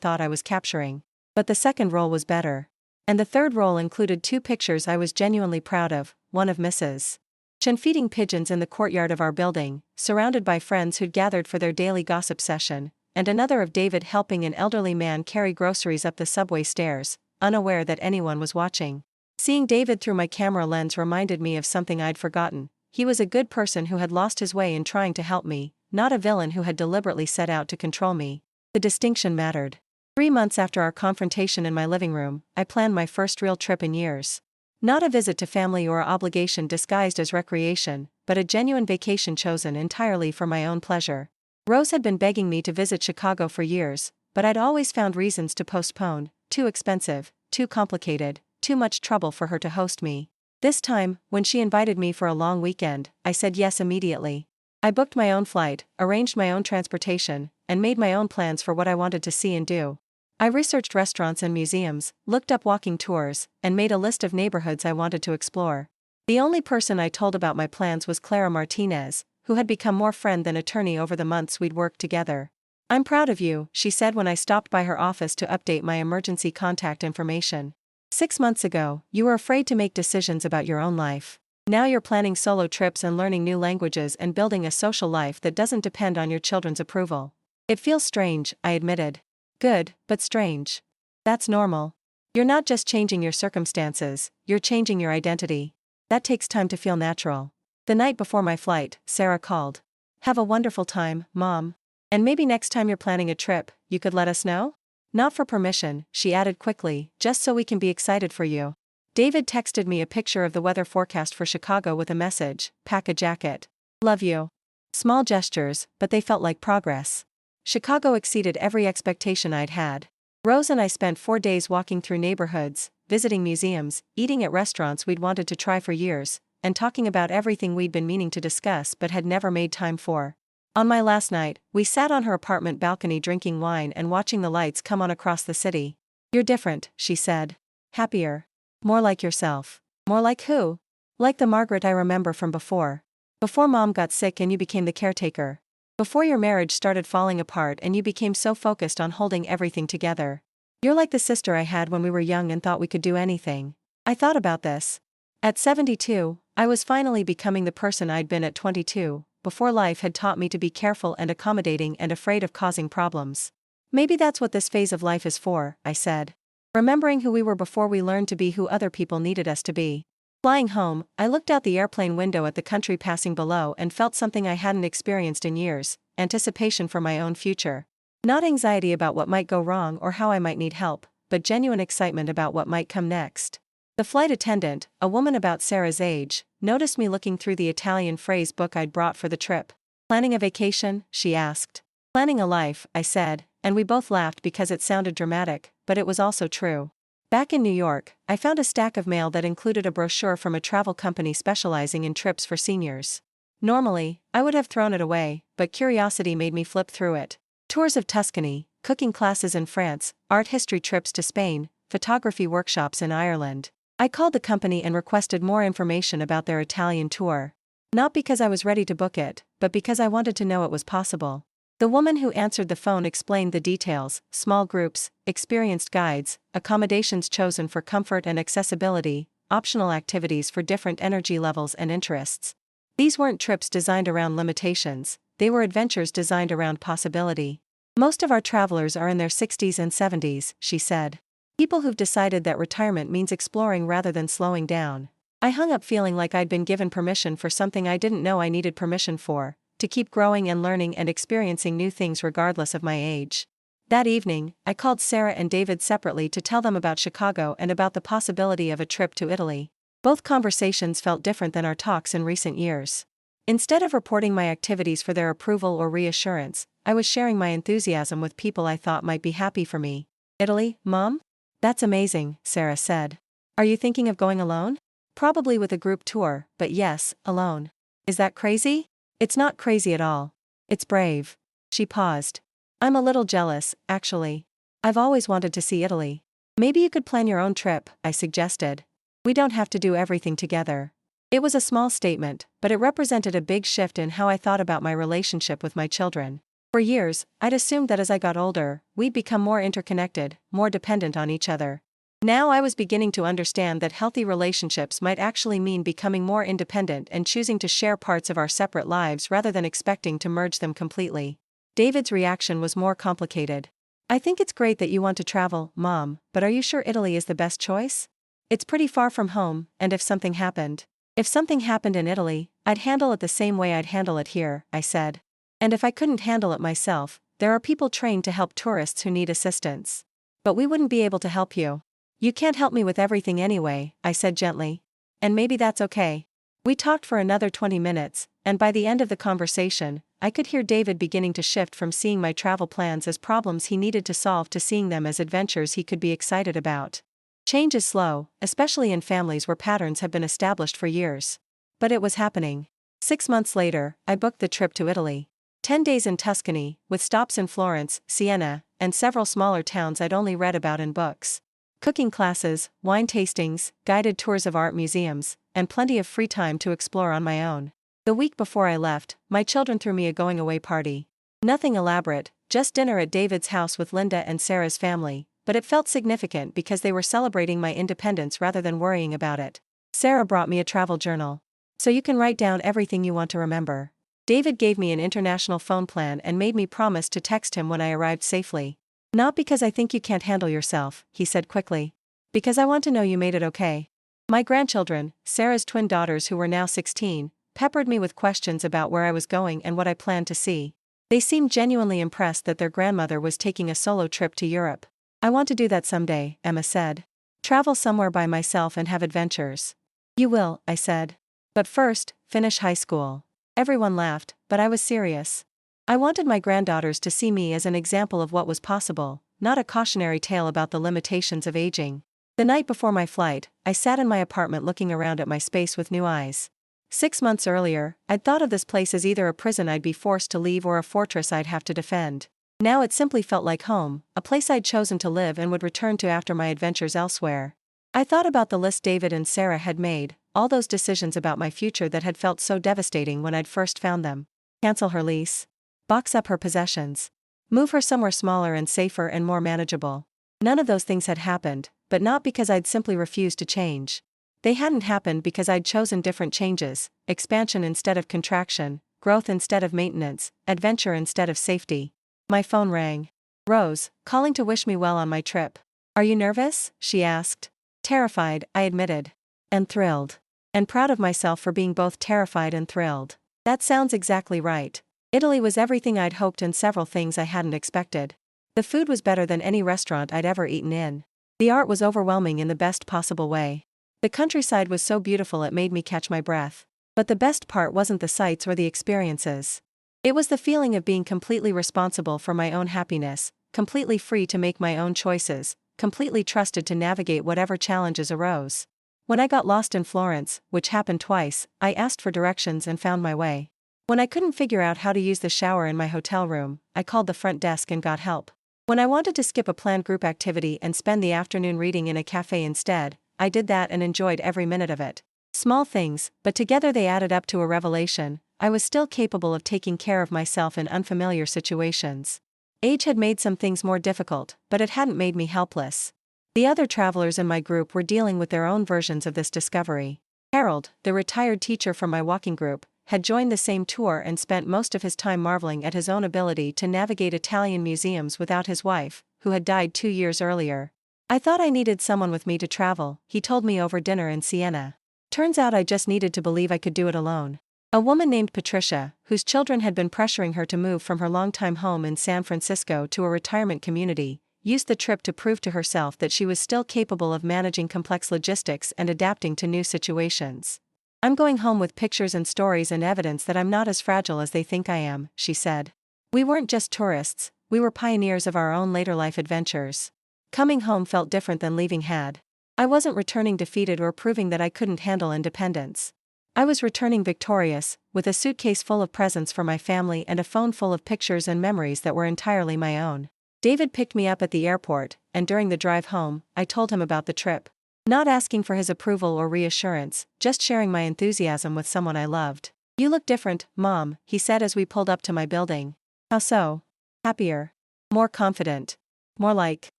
thought I was capturing. But the second roll was better. And the third roll included 2 pictures I was genuinely proud of, one of Mrs. Chen feeding pigeons in the courtyard of our building, surrounded by friends who'd gathered for their daily gossip session, and another of David helping an elderly man carry groceries up the subway stairs, unaware that anyone was watching. Seeing David through my camera lens reminded me of something I'd forgotten. He was a good person who had lost his way in trying to help me, not a villain who had deliberately set out to control me. The distinction mattered. 3 months after our confrontation in my living room, I planned my first real trip in years. Not a visit to family or obligation disguised as recreation, but a genuine vacation chosen entirely for my own pleasure. Rose had been begging me to visit Chicago for years, but I'd always found reasons to postpone: too expensive, too complicated, too much trouble for her to host me. This time, when she invited me for a long weekend, I said yes immediately. I booked my own flight, arranged my own transportation, and made my own plans for what I wanted to see and do. I researched restaurants and museums, looked up walking tours, and made a list of neighborhoods I wanted to explore. The only person I told about my plans was Clara Martinez, who had become more friend than attorney over the months we'd worked together. "I'm proud of you," she said when I stopped by her office to update my emergency contact information. 6 months ago, you were afraid to make decisions about your own life. Now you're planning solo trips and learning new languages and building a social life that doesn't depend on your children's approval. It feels strange, I admitted. Good, but strange. That's normal. You're not just changing your circumstances, you're changing your identity. That takes time to feel natural. The night before my flight, Sarah called. "Have a wonderful time, Mom. And maybe next time you're planning a trip, you could let us know?" "Not for permission," she added quickly, "just so we can be excited for you." David texted me a picture of the weather forecast for Chicago with a message: "Pack a jacket. Love you." Small gestures, but they felt like progress. Chicago exceeded every expectation I'd had. Rose and I spent 4 days walking through neighborhoods, visiting museums, eating at restaurants we'd wanted to try for years, and talking about everything we'd been meaning to discuss but had never made time for. On my last night, we sat on her apartment balcony drinking wine and watching the lights come on across the city. "You're different," she said. "Happier. More like yourself." "More like who?" "Like the Margaret I remember from before. Before Mom got sick and you became the caretaker. Before your marriage started falling apart and you became so focused on holding everything together. You're like the sister I had when we were young and thought we could do anything." I thought about this. At 72, I was finally becoming the person I'd been at 22, before life had taught me to be careful and accommodating and afraid of causing problems. "Maybe that's what this phase of life is for," I said. "Remembering who we were before we learned to be who other people needed us to be." Flying home, I looked out the airplane window at the country passing below and felt something I hadn't experienced in years: anticipation for my own future. Not anxiety about what might go wrong or how I might need help, but genuine excitement about what might come next. The flight attendant, a woman about Sarah's age, noticed me looking through the Italian phrase book I'd brought for the trip. "Planning a vacation?" she asked. "Planning a life," I said, and we both laughed because it sounded dramatic, but it was also true. Back in New York, I found a stack of mail that included a brochure from a travel company specializing in trips for seniors. Normally, I would have thrown it away, but curiosity made me flip through it. Tours of Tuscany, cooking classes in France, art history trips to Spain, photography workshops in Ireland. I called the company and requested more information about their Italian tour. Not because I was ready to book it, but because I wanted to know it was possible. The woman who answered the phone explained the details: small groups, experienced guides, accommodations chosen for comfort and accessibility, optional activities for different energy levels and interests. These weren't trips designed around limitations, they were adventures designed around possibility. "Most of our travelers are in their 60s and 70s, she said. People who've decided that retirement means exploring rather than slowing down. I hung up feeling like I'd been given permission for something I didn't know I needed permission for, to keep growing and learning and experiencing new things regardless of my age. That evening, I called Sarah and David separately to tell them about Chicago and about the possibility of a trip to Italy. Both conversations felt different than our talks in recent years. Instead of reporting my activities for their approval or reassurance, I was sharing my enthusiasm with people I thought might be happy for me. "Italy, Mom? That's amazing," Sarah said. "Are you thinking of going alone?" "Probably with a group tour, but yes, alone." "Is that crazy?" "It's not crazy at all. It's brave." She paused. "I'm a little jealous, actually. I've always wanted to see Italy. Maybe you could plan your own trip, I suggested. We don't have to do everything together. It was a small statement, but it represented a big shift in how I thought about my relationship with my children. For years, I'd assumed that as I got older, we'd become more interconnected, more dependent on each other. Now I was beginning to understand that healthy relationships might actually mean becoming more independent and choosing to share parts of our separate lives rather than expecting to merge them completely. David's reaction was more complicated. I think it's great that you want to travel, Mom, but are you sure Italy is the best choice? It's pretty far from home, and if something happened in Italy, I'd handle it the same way I'd handle it here, I said. And if I couldn't handle it myself, there are people trained to help tourists who need assistance. But we wouldn't be able to help you. You can't help me with everything anyway, I said gently. And maybe that's okay. We talked for another 20 minutes, and by the end of the conversation, I could hear David beginning to shift from seeing my travel plans as problems he needed to solve to seeing them as adventures he could be excited about. Change is slow, especially in families where patterns have been established for years. But it was happening. 6 months later, I booked the trip to Italy. 10 days in Tuscany, with stops in Florence, Siena, and several smaller towns I'd only read about in books. Cooking classes, wine tastings, guided tours of art museums, and plenty of free time to explore on my own. The week before I left, my children threw me a going-away party. Nothing elaborate, just dinner at David's house with Linda and Sarah's family, but it felt significant because they were celebrating my independence rather than worrying about it. Sarah brought me a travel journal. So you can write down everything you want to remember. David gave me an international phone plan and made me promise to text him when I arrived safely. Not because I think you can't handle yourself, he said quickly. Because I want to know you made it okay. My grandchildren, Sarah's twin daughters who were now 16, peppered me with questions about where I was going and what I planned to see. They seemed genuinely impressed that their grandmother was taking a solo trip to Europe. I want to do that someday, Emma said. Travel somewhere by myself and have adventures. You will, I said. But first, finish high school. Everyone laughed, but I was serious. I wanted my granddaughters to see me as an example of what was possible, not a cautionary tale about the limitations of aging. The night before my flight, I sat in my apartment looking around at my space with new eyes. 6 months earlier, I'd thought of this place as either a prison I'd be forced to leave or a fortress I'd have to defend. Now it simply felt like home, a place I'd chosen to live and would return to after my adventures elsewhere. I thought about the list David and Sarah had made, all those decisions about my future that had felt so devastating when I'd first found them. Cancel her lease. Box up her possessions. Move her somewhere smaller and safer and more manageable. None of those things had happened, but not because I'd simply refused to change. They hadn't happened because I'd chosen different changes, expansion instead of contraction, growth instead of maintenance, adventure instead of safety. My phone rang. Rose, calling to wish me well on my trip. Are you nervous? She asked. Terrified, I admitted. And thrilled. And proud of myself for being both terrified and thrilled. That sounds exactly right. Italy was everything I'd hoped and several things I hadn't expected. The food was better than any restaurant I'd ever eaten in. The art was overwhelming in the best possible way. The countryside was so beautiful it made me catch my breath. But the best part wasn't the sights or the experiences. It was the feeling of being completely responsible for my own happiness, completely free to make my own choices, completely trusted to navigate whatever challenges arose. When I got lost in Florence, which happened twice, I asked for directions and found my way. When I couldn't figure out how to use the shower in my hotel room, I called the front desk and got help. When I wanted to skip a planned group activity and spend the afternoon reading in a cafe instead, I did that and enjoyed every minute of it. Small things, but together they added up to a revelation. I was still capable of taking care of myself in unfamiliar situations. Age had made some things more difficult, but it hadn't made me helpless. The other travelers in my group were dealing with their own versions of this discovery. Harold, the retired teacher from my walking group, had joined the same tour and spent most of his time marveling at his own ability to navigate Italian museums without his wife, who had died 2 years earlier. I thought I needed someone with me to travel, he told me over dinner in Siena. Turns out I just needed to believe I could do it alone. A woman named Patricia, whose children had been pressuring her to move from her longtime home in San Francisco to a retirement community, used the trip to prove to herself that she was still capable of managing complex logistics and adapting to new situations. I'm going home with pictures and stories and evidence that I'm not as fragile as they think I am, she said. We weren't just tourists, we were pioneers of our own later life adventures. Coming home felt different than leaving had. I wasn't returning defeated or proving that I couldn't handle independence. I was returning victorious, with a suitcase full of presents for my family and a phone full of pictures and memories that were entirely my own. David picked me up at the airport, and during the drive home, I told him about the trip. Not asking for his approval or reassurance, just sharing my enthusiasm with someone I loved. "You look different, Mom," he said as we pulled up to my building. "How so?" "Happier. More confident. More like..."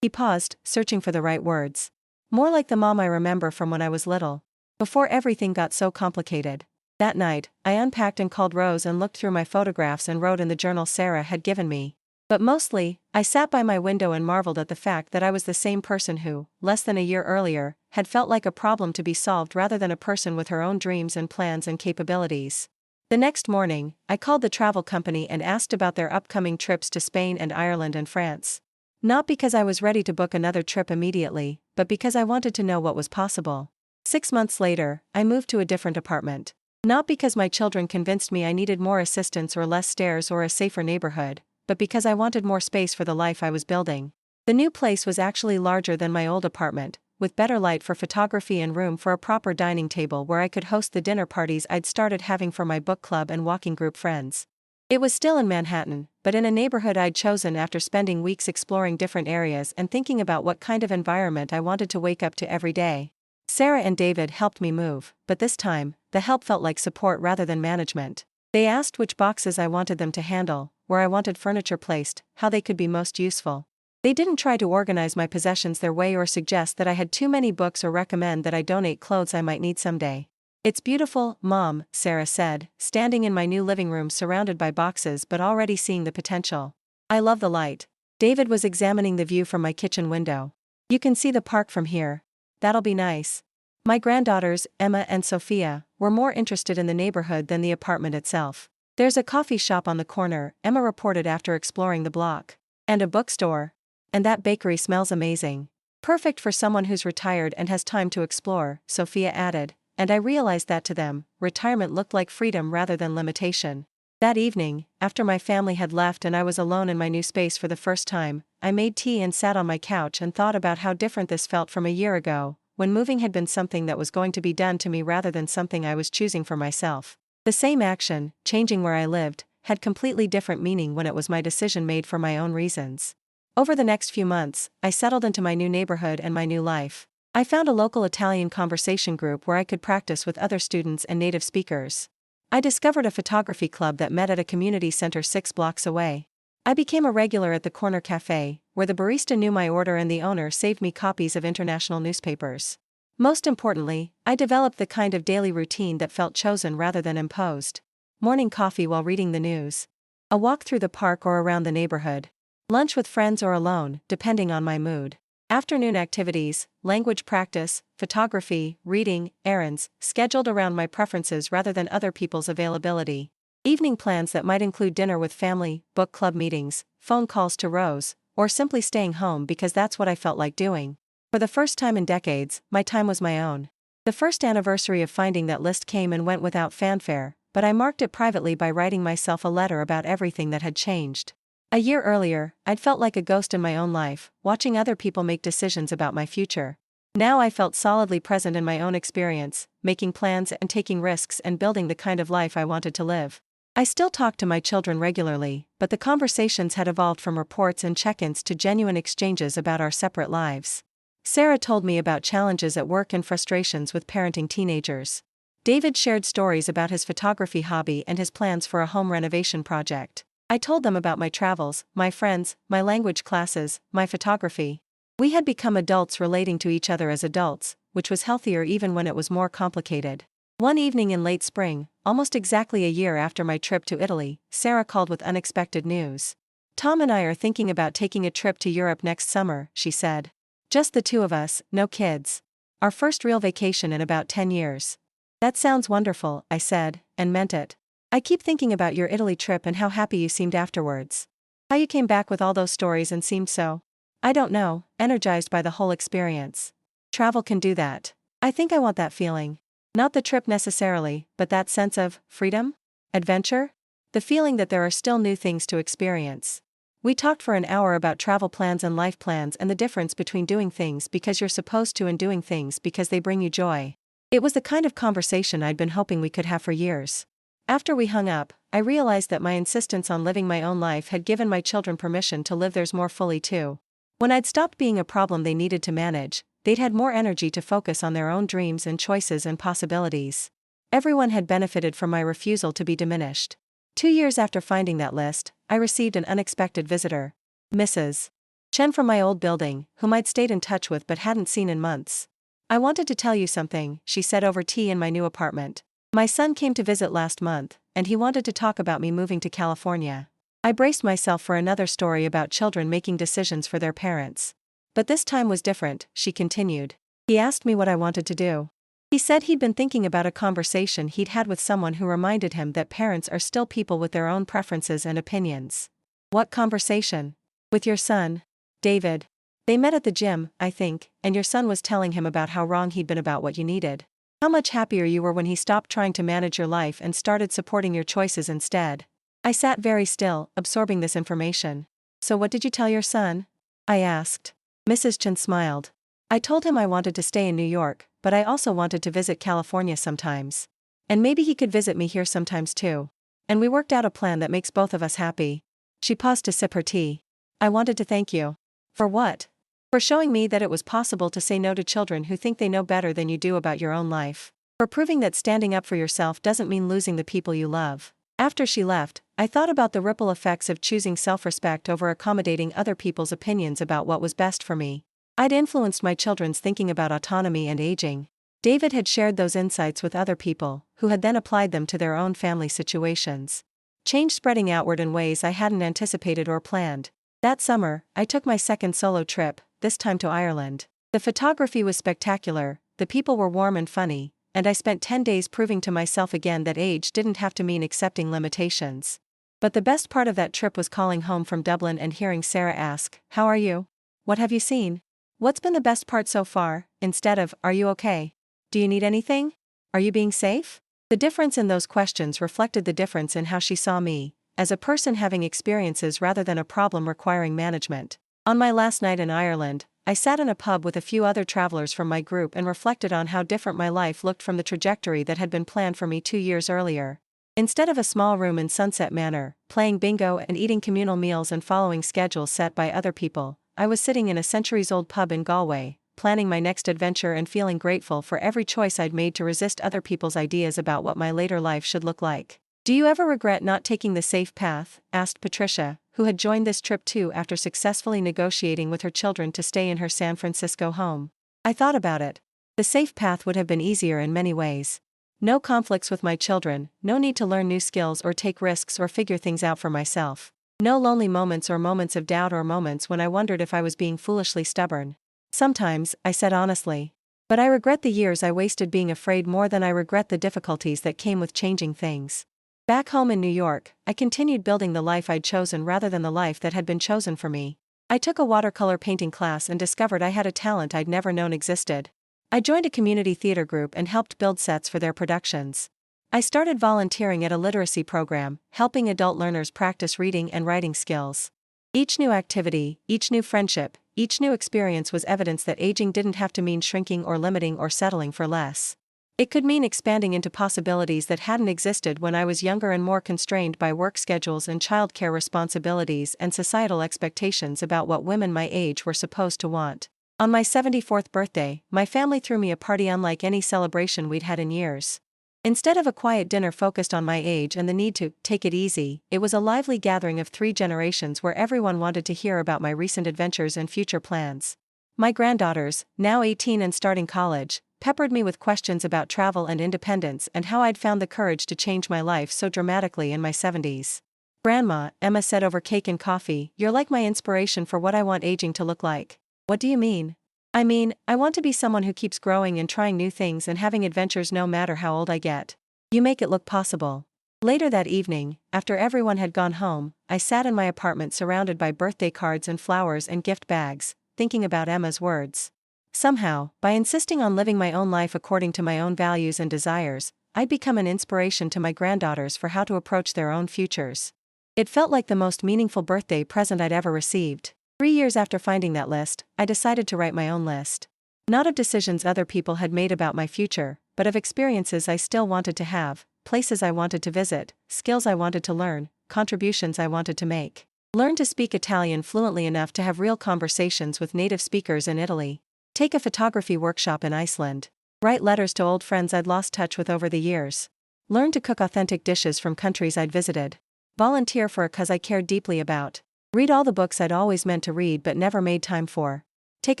He paused, searching for the right words. "More like the mom I remember from when I was little. Before everything got so complicated." That night, I unpacked and called Rose and looked through my photographs and wrote in the journal Sarah had given me. But mostly, I sat by my window and marveled at the fact that I was the same person who, less than a year earlier, had felt like a problem to be solved rather than a person with her own dreams and plans and capabilities. The next morning, I called the travel company and asked about their upcoming trips to Spain and Ireland and France. Not because I was ready to book another trip immediately, but because I wanted to know what was possible. 6 months later, I moved to a different apartment. Not because my children convinced me I needed more assistance or less stairs or a safer neighborhood, but because I wanted more space for the life I was building. The new place was actually larger than my old apartment, with better light for photography and room for a proper dining table where I could host the dinner parties I'd started having for my book club and walking group friends. It was still in Manhattan, but in a neighborhood I'd chosen after spending weeks exploring different areas and thinking about what kind of environment I wanted to wake up to every day. Sarah and David helped me move, but this time, the help felt like support rather than management. They asked which boxes I wanted them to handle, where I wanted furniture placed, how they could be most useful. They didn't try to organize my possessions their way or suggest that I had too many books or recommend that I donate clothes I might need someday. "It's beautiful, Mom," Sarah said, standing in my new living room surrounded by boxes but already seeing the potential. "I love the light." David was examining the view from my kitchen window. "You can see the park from here. That'll be nice." My granddaughters, Emma and Sophia, were more interested in the neighborhood than the apartment itself. "There's a coffee shop on the corner," Emma reported after exploring the block. "And a bookstore. And that bakery smells amazing." "Perfect for someone who's retired and has time to explore," Sophia added. And I realized that to them, retirement looked like freedom rather than limitation. That evening, after my family had left and I was alone in my new space for the first time, I made tea and sat on my couch and thought about how different this felt from a year ago, when moving had been something that was going to be done to me rather than something I was choosing for myself. The same action, changing where I lived, had completely different meaning when it was my decision made for my own reasons. Over the next few months, I settled into my new neighborhood and my new life. I found a local Italian conversation group where I could practice with other students and native speakers. I discovered a photography club that met at a community center 6 blocks away. I became a regular at the corner cafe, where the barista knew my order and the owner saved me copies of international newspapers. Most importantly, I developed the kind of daily routine that felt chosen rather than imposed. Morning coffee while reading the news. A walk through the park or around the neighborhood. Lunch with friends or alone, depending on my mood. Afternoon activities, language practice, photography, reading, errands, scheduled around my preferences rather than other people's availability. Evening plans that might include dinner with family, book club meetings, phone calls to Rose, or simply staying home because that's what I felt like doing. For the first time in decades, my time was my own. The first anniversary of finding that list came and went without fanfare, but I marked it privately by writing myself a letter about everything that had changed. A year earlier, I'd felt like a ghost in my own life, watching other people make decisions about my future. Now I felt solidly present in my own experience, making plans and taking risks and building the kind of life I wanted to live. I still talked to my children regularly, but the conversations had evolved from reports and check-ins to genuine exchanges about our separate lives. Sarah told me about challenges at work and frustrations with parenting teenagers. David shared stories about his photography hobby and his plans for a home renovation project. I told them about my travels, my friends, my language classes, my photography. We had become adults relating to each other as adults, which was healthier even when it was more complicated. One evening in late spring, almost exactly a year after my trip to Italy, Sarah called with unexpected news. "Tom and I are thinking about taking a trip to Europe next summer," she said. "Just the two of us, no kids. Our first real vacation in about 10 years. "That sounds wonderful," I said, and meant it. "I keep thinking about your Italy trip and how happy you seemed afterwards. How you came back with all those stories and seemed so, I don't know, energized by the whole experience. Travel can do that. I think I want that feeling. Not the trip necessarily, but that sense of freedom? Adventure? The feeling that there are still new things to experience." We talked for an hour about travel plans and life plans and the difference between doing things because you're supposed to and doing things because they bring you joy. It was the kind of conversation I'd been hoping we could have for years. After we hung up, I realized that my insistence on living my own life had given my children permission to live theirs more fully too. When I'd stopped being a problem they needed to manage, they'd had more energy to focus on their own dreams and choices and possibilities. Everyone had benefited from my refusal to be diminished. 2 years after finding that list, I received an unexpected visitor. Mrs. Chen from my old building, whom I'd stayed in touch with but hadn't seen in months. "I wanted to tell you something," she said over tea in my new apartment. "My son came to visit last month, and he wanted to talk about me moving to California." I braced myself for another story about children making decisions for their parents. "But this time was different," she continued. "He asked me what I wanted to do. He said he'd been thinking about a conversation he'd had with someone who reminded him that parents are still people with their own preferences and opinions." "What conversation?" "With your son, David. They met at the gym, I think, and your son was telling him about how wrong he'd been about what you needed. How much happier you were when he stopped trying to manage your life and started supporting your choices instead." I sat very still, absorbing this information. "So what did you tell your son?" I asked. Mrs. Chen smiled. "I told him I wanted to stay in New York, but I also wanted to visit California sometimes. And maybe he could visit me here sometimes too. And we worked out a plan that makes both of us happy." She paused to sip her tea. "I wanted to thank you." "For what?" "For showing me that it was possible to say no to children who think they know better than you do about your own life. For proving that standing up for yourself doesn't mean losing the people you love." After she left, I thought about the ripple effects of choosing self-respect over accommodating other people's opinions about what was best for me. I'd influenced my children's thinking about autonomy and aging. David had shared those insights with other people, who had then applied them to their own family situations. Change spreading outward in ways I hadn't anticipated or planned. That summer, I took my second solo trip, this time to Ireland. The photography was spectacular, the people were warm and funny, and I spent 10 days proving to myself again that age didn't have to mean accepting limitations. But the best part of that trip was calling home from Dublin and hearing Sarah ask, "How are you? What have you seen? What's been the best part so far?" instead of, "Are you okay? Do you need anything? Are you being safe?" The difference in those questions reflected the difference in how she saw me, as a person having experiences rather than a problem requiring management. On my last night in Ireland, I sat in a pub with a few other travelers from my group and reflected on how different my life looked from the trajectory that had been planned for me 2 years earlier. Instead of a small room in Sunset Manor, playing bingo and eating communal meals and following schedules set by other people, I was sitting in a centuries-old pub in Galway, planning my next adventure and feeling grateful for every choice I'd made to resist other people's ideas about what my later life should look like. "Do you ever regret not taking the safe path?" asked Patricia, who had joined this trip too after successfully negotiating with her children to stay in her San Francisco home. I thought about it. The safe path would have been easier in many ways. No conflicts with my children, no need to learn new skills or take risks or figure things out for myself. No lonely moments or moments of doubt or moments when I wondered if I was being foolishly stubborn. "Sometimes," I said honestly. "But I regret the years I wasted being afraid more than I regret the difficulties that came with changing things." Back home in New York, I continued building the life I'd chosen rather than the life that had been chosen for me. I took a watercolor painting class and discovered I had a talent I'd never known existed. I joined a community theater group and helped build sets for their productions. I started volunteering at a literacy program, helping adult learners practice reading and writing skills. Each new activity, each new friendship, each new experience was evidence that aging didn't have to mean shrinking or limiting or settling for less. It could mean expanding into possibilities that hadn't existed when I was younger and more constrained by work schedules and childcare responsibilities and societal expectations about what women my age were supposed to want. On my 74th birthday, my family threw me a party unlike any celebration we'd had in years. Instead of a quiet dinner focused on my age and the need to take it easy, it was a lively gathering of 3 generations where everyone wanted to hear about my recent adventures and future plans. My granddaughters, now 18 and starting college, peppered me with questions about travel and independence and how I'd found the courage to change my life so dramatically in my 70s. "Grandma," Emma said over cake and coffee, "you're like my inspiration for what I want aging to look like." "What do you mean?" "I mean, I want to be someone who keeps growing and trying new things and having adventures no matter how old I get. You make it look possible." Later that evening, after everyone had gone home, I sat in my apartment surrounded by birthday cards and flowers and gift bags, thinking about Emma's words. Somehow, by insisting on living my own life according to my own values and desires, I'd become an inspiration to my granddaughters for how to approach their own futures. It felt like the most meaningful birthday present I'd ever received. 3 years after finding that list, I decided to write my own list. Not of decisions other people had made about my future, but of experiences I still wanted to have, places I wanted to visit, skills I wanted to learn, contributions I wanted to make. Learn to speak Italian fluently enough to have real conversations with native speakers in Italy. Take a photography workshop in Iceland. Write letters to old friends I'd lost touch with over the years. Learn to cook authentic dishes from countries I'd visited. Volunteer for a cause I cared deeply about. Read all the books I'd always meant to read but never made time for. Take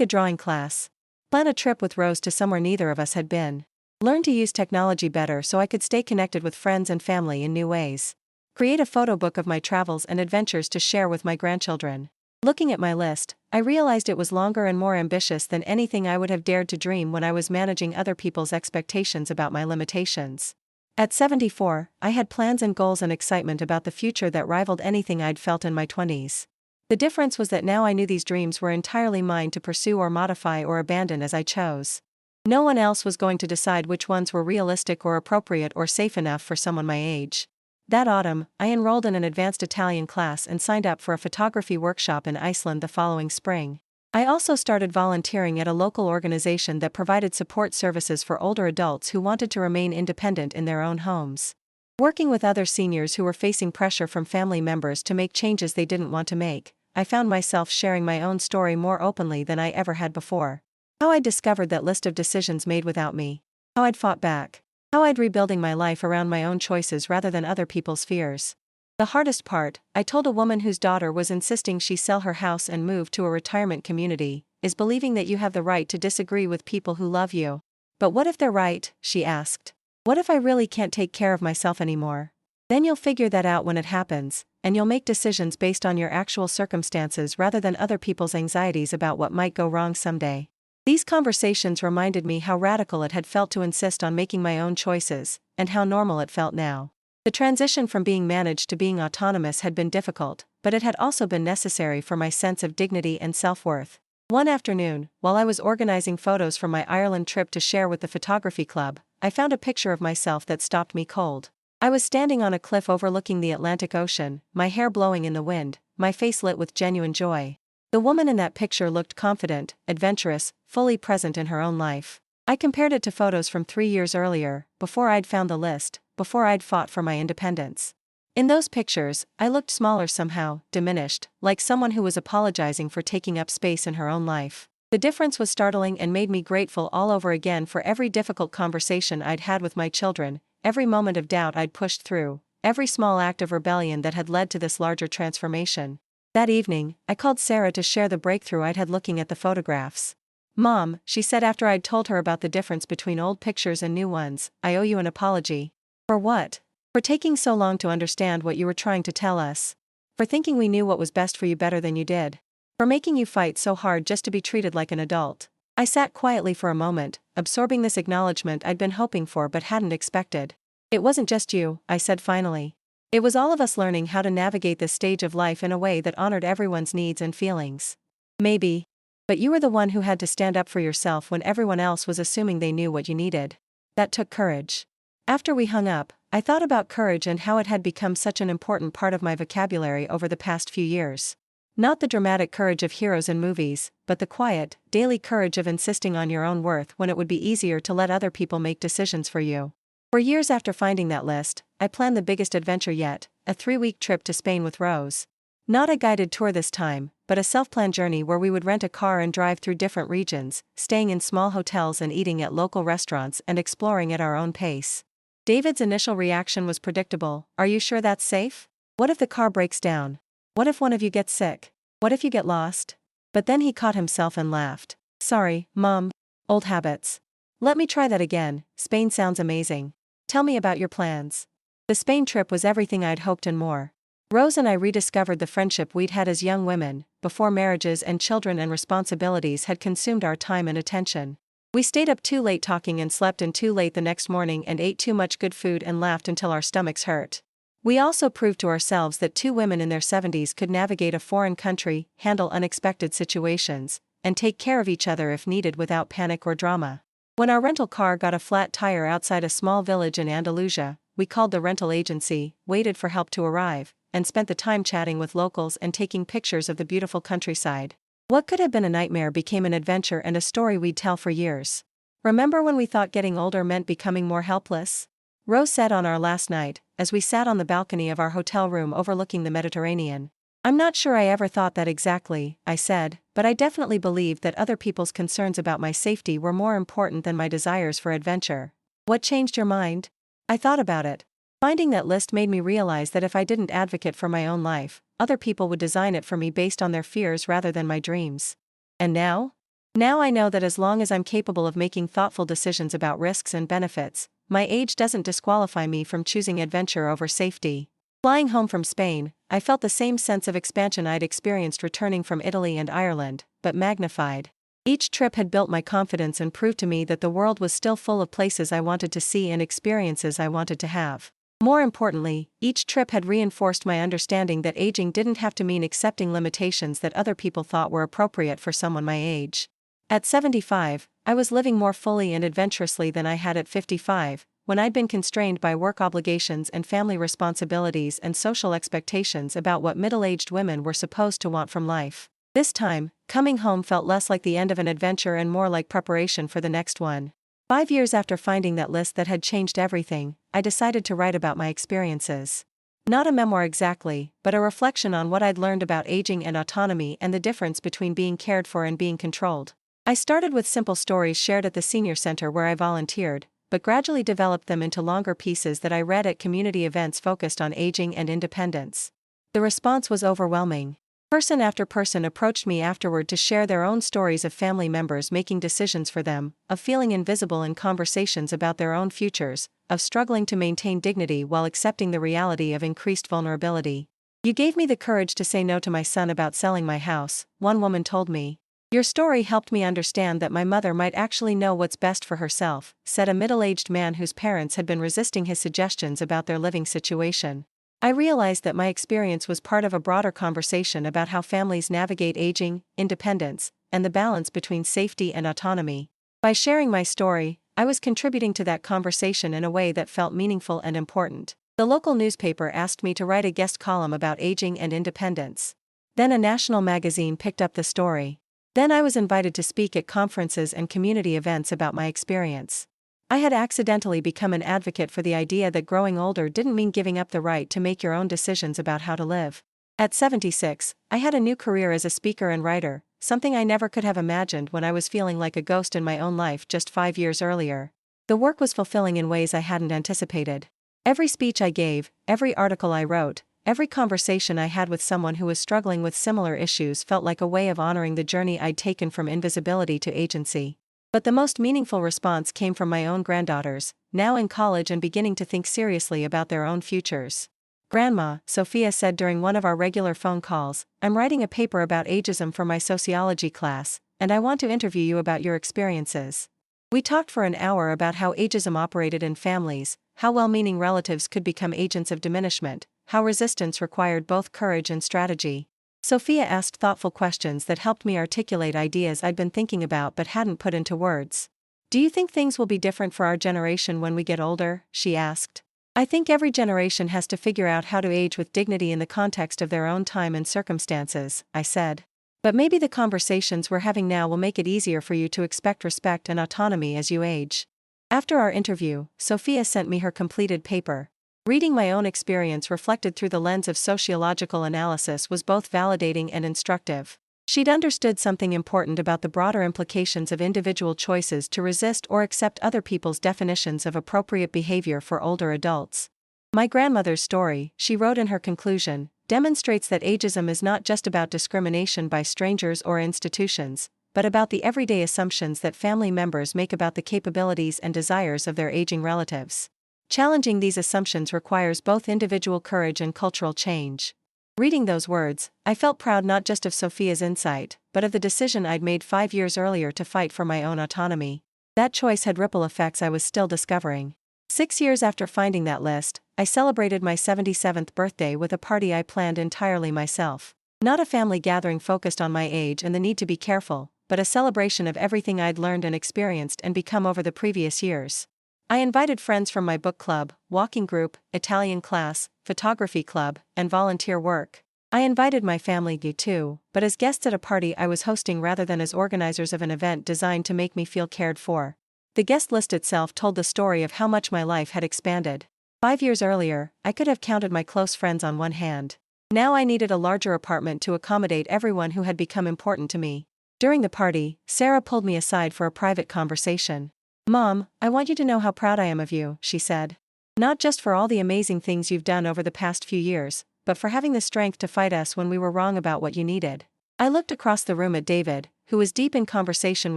a drawing class. Plan a trip with Rose to somewhere neither of us had been. Learn to use technology better so I could stay connected with friends and family in new ways. Create a photo book of my travels and adventures to share with my grandchildren. Looking at my list, I realized it was longer and more ambitious than anything I would have dared to dream when I was managing other people's expectations about my limitations. At 74, I had plans and goals and excitement about the future that rivaled anything I'd felt in my 20s. The difference was that now I knew these dreams were entirely mine to pursue or modify or abandon as I chose. No one else was going to decide which ones were realistic or appropriate or safe enough for someone my age. That autumn, I enrolled in an advanced Italian class and signed up for a photography workshop in Iceland the following spring. I also started volunteering at a local organization that provided support services for older adults who wanted to remain independent in their own homes. Working with other seniors who were facing pressure from family members to make changes they didn't want to make, I found myself sharing my own story more openly than I ever had before. How I'd discovered that list of decisions made without me. How I'd fought back. How I'd rebuilding my life around my own choices rather than other people's fears. The hardest part, I told a woman whose daughter was insisting she sell her house and move to a retirement community, is believing that you have the right to disagree with people who love you. But what if they're right, she asked. What if I really can't take care of myself anymore? Then you'll figure that out when it happens, and you'll make decisions based on your actual circumstances rather than other people's anxieties about what might go wrong someday. These conversations reminded me how radical it had felt to insist on making my own choices, and how normal it felt now. The transition from being managed to being autonomous had been difficult, but it had also been necessary for my sense of dignity and self-worth. One afternoon, while I was organizing photos from my Ireland trip to share with the photography club, I found a picture of myself that stopped me cold. I was standing on a cliff overlooking the Atlantic Ocean, my hair blowing in the wind, my face lit with genuine joy. The woman in that picture looked confident, adventurous, fully present in her own life. I compared it to photos from 3 years earlier, before I'd found the list, before I'd fought for my independence. In those pictures, I looked smaller somehow, diminished, like someone who was apologizing for taking up space in her own life. The difference was startling and made me grateful all over again for every difficult conversation I'd had with my children, every moment of doubt I'd pushed through, every small act of rebellion that had led to this larger transformation. That evening, I called Sarah to share the breakthrough I'd had looking at the photographs. "Mom," she said after I'd told her about the difference between old pictures and new ones, "I owe you an apology." "For what?" "For taking so long to understand what you were trying to tell us. For thinking we knew what was best for you better than you did. For making you fight so hard just to be treated like an adult." I sat quietly for a moment, absorbing this acknowledgement I'd been hoping for but hadn't expected. "It wasn't just you," I said finally. "It was all of us learning how to navigate this stage of life in a way that honored everyone's needs and feelings. Maybe. But you were the one who had to stand up for yourself when everyone else was assuming they knew what you needed. That took courage." After we hung up, I thought about courage and how it had become such an important part of my vocabulary over the past few years. Not the dramatic courage of heroes in movies, but the quiet, daily courage of insisting on your own worth when it would be easier to let other people make decisions for you. For years after finding that list, I planned the biggest adventure yet, a 3-week trip to Spain with Rose. Not a guided tour this time, but a self-planned journey where we would rent a car and drive through different regions, staying in small hotels and eating at local restaurants and exploring at our own pace. David's initial reaction was predictable. "Are you sure that's safe? What if the car breaks down? What if one of you gets sick? What if you get lost?" But then he caught himself and laughed. "Sorry, Mom. Old habits. Let me try that again. Spain sounds amazing. Tell me about your plans." The Spain trip was everything I'd hoped and more. Rose and I rediscovered the friendship we'd had as young women, before marriages and children and responsibilities had consumed our time and attention. We stayed up too late talking and slept in too late the next morning and ate too much good food and laughed until our stomachs hurt. We also proved to ourselves that two women in their 70s could navigate a foreign country, handle unexpected situations, and take care of each other if needed without panic or drama. When our rental car got a flat tire outside a small village in Andalusia, we called the rental agency, waited for help to arrive, and spent the time chatting with locals and taking pictures of the beautiful countryside. What could have been a nightmare became an adventure and a story we'd tell for years. Remember when we thought getting older meant becoming more helpless? Rose said on our last night, as we sat on the balcony of our hotel room overlooking the Mediterranean. I'm not sure I ever thought that exactly, I said, but I definitely believed that other people's concerns about my safety were more important than my desires for adventure. What changed your mind? I thought about it. Finding that list made me realize that if I didn't advocate for my own life, other people would design it for me based on their fears rather than my dreams. And now? Now I know that as long as I'm capable of making thoughtful decisions about risks and benefits, my age doesn't disqualify me from choosing adventure over safety. Flying home from Spain, I felt the same sense of expansion I'd experienced returning from Italy and Ireland, but magnified. Each trip had built my confidence and proved to me that the world was still full of places I wanted to see and experiences I wanted to have. More importantly, each trip had reinforced my understanding that aging didn't have to mean accepting limitations that other people thought were appropriate for someone my age. At 75, I was living more fully and adventurously than I had at 55, when I'd been constrained by work obligations and family responsibilities and social expectations about what middle-aged women were supposed to want from life. This time, coming home felt less like the end of an adventure and more like preparation for the next one. 5 years after finding that list that had changed everything, I decided to write about my experiences. Not a memoir exactly, but a reflection on what I'd learned about aging and autonomy and the difference between being cared for and being controlled. I started with simple stories shared at the senior center where I volunteered, but gradually developed them into longer pieces that I read at community events focused on aging and independence. The response was overwhelming. Person after person approached me afterward to share their own stories of family members making decisions for them, of feeling invisible in conversations about their own futures, of struggling to maintain dignity while accepting the reality of increased vulnerability. You gave me the courage to say no to my son about selling my house, one woman told me. Your story helped me understand that my mother might actually know what's best for herself, said a middle-aged man whose parents had been resisting his suggestions about their living situation. I realized that my experience was part of a broader conversation about how families navigate aging, independence, and the balance between safety and autonomy. By sharing my story, I was contributing to that conversation in a way that felt meaningful and important. The local newspaper asked me to write a guest column about aging and independence. Then a national magazine picked up the story. Then I was invited to speak at conferences and community events about my experience. I had accidentally become an advocate for the idea that growing older didn't mean giving up the right to make your own decisions about how to live. At 76, I had a new career as a speaker and writer, something I never could have imagined when I was feeling like a ghost in my own life just 5 years earlier. The work was fulfilling in ways I hadn't anticipated. Every speech I gave, every article I wrote, every conversation I had with someone who was struggling with similar issues felt like a way of honoring the journey I'd taken from invisibility to agency. But the most meaningful response came from my own granddaughters, now in college and beginning to think seriously about their own futures. Grandma, Sophia said during one of our regular phone calls, I'm writing a paper about ageism for my sociology class, and I want to interview you about your experiences. We talked for an hour about how ageism operated in families, how well-meaning relatives could become agents of diminishment, how resistance required both courage and strategy. Sophia asked thoughtful questions that helped me articulate ideas I'd been thinking about but hadn't put into words. Do you think things will be different for our generation when we get older? She asked. I think every generation has to figure out how to age with dignity in the context of their own time and circumstances, I said. But maybe the conversations we're having now will make it easier for you to expect respect and autonomy as you age. After our interview, Sophia sent me her completed paper. Reading my own experience reflected through the lens of sociological analysis was both validating and instructive. She'd understood something important about the broader implications of individual choices to resist or accept other people's definitions of appropriate behavior for older adults. My grandmother's story, she wrote in her conclusion, demonstrates that ageism is not just about discrimination by strangers or institutions, but about the everyday assumptions that family members make about the capabilities and desires of their aging relatives. Challenging these assumptions requires both individual courage and cultural change. Reading those words, I felt proud not just of Sophia's insight, but of the decision I'd made 5 years earlier to fight for my own autonomy. That choice had ripple effects I was still discovering. 6 years after finding that list, I celebrated my 77th birthday with a party I planned entirely myself. Not a family gathering focused on my age and the need to be careful, but a celebration of everything I'd learned and experienced and become over the previous years. I invited friends from my book club, walking group, Italian class, photography club, and volunteer work. I invited my family too, but as guests at a party I was hosting rather than as organizers of an event designed to make me feel cared for. The guest list itself told the story of how much my life had expanded. 5 years earlier, I could have counted my close friends on one hand. Now I needed a larger apartment to accommodate everyone who had become important to me. During the party, Sarah pulled me aside for a private conversation. "Mom, I want you to know how proud I am of you," she said. "Not just for all the amazing things you've done over the past few years, but for having the strength to fight us when we were wrong about what you needed." I looked across the room at David, who was deep in conversation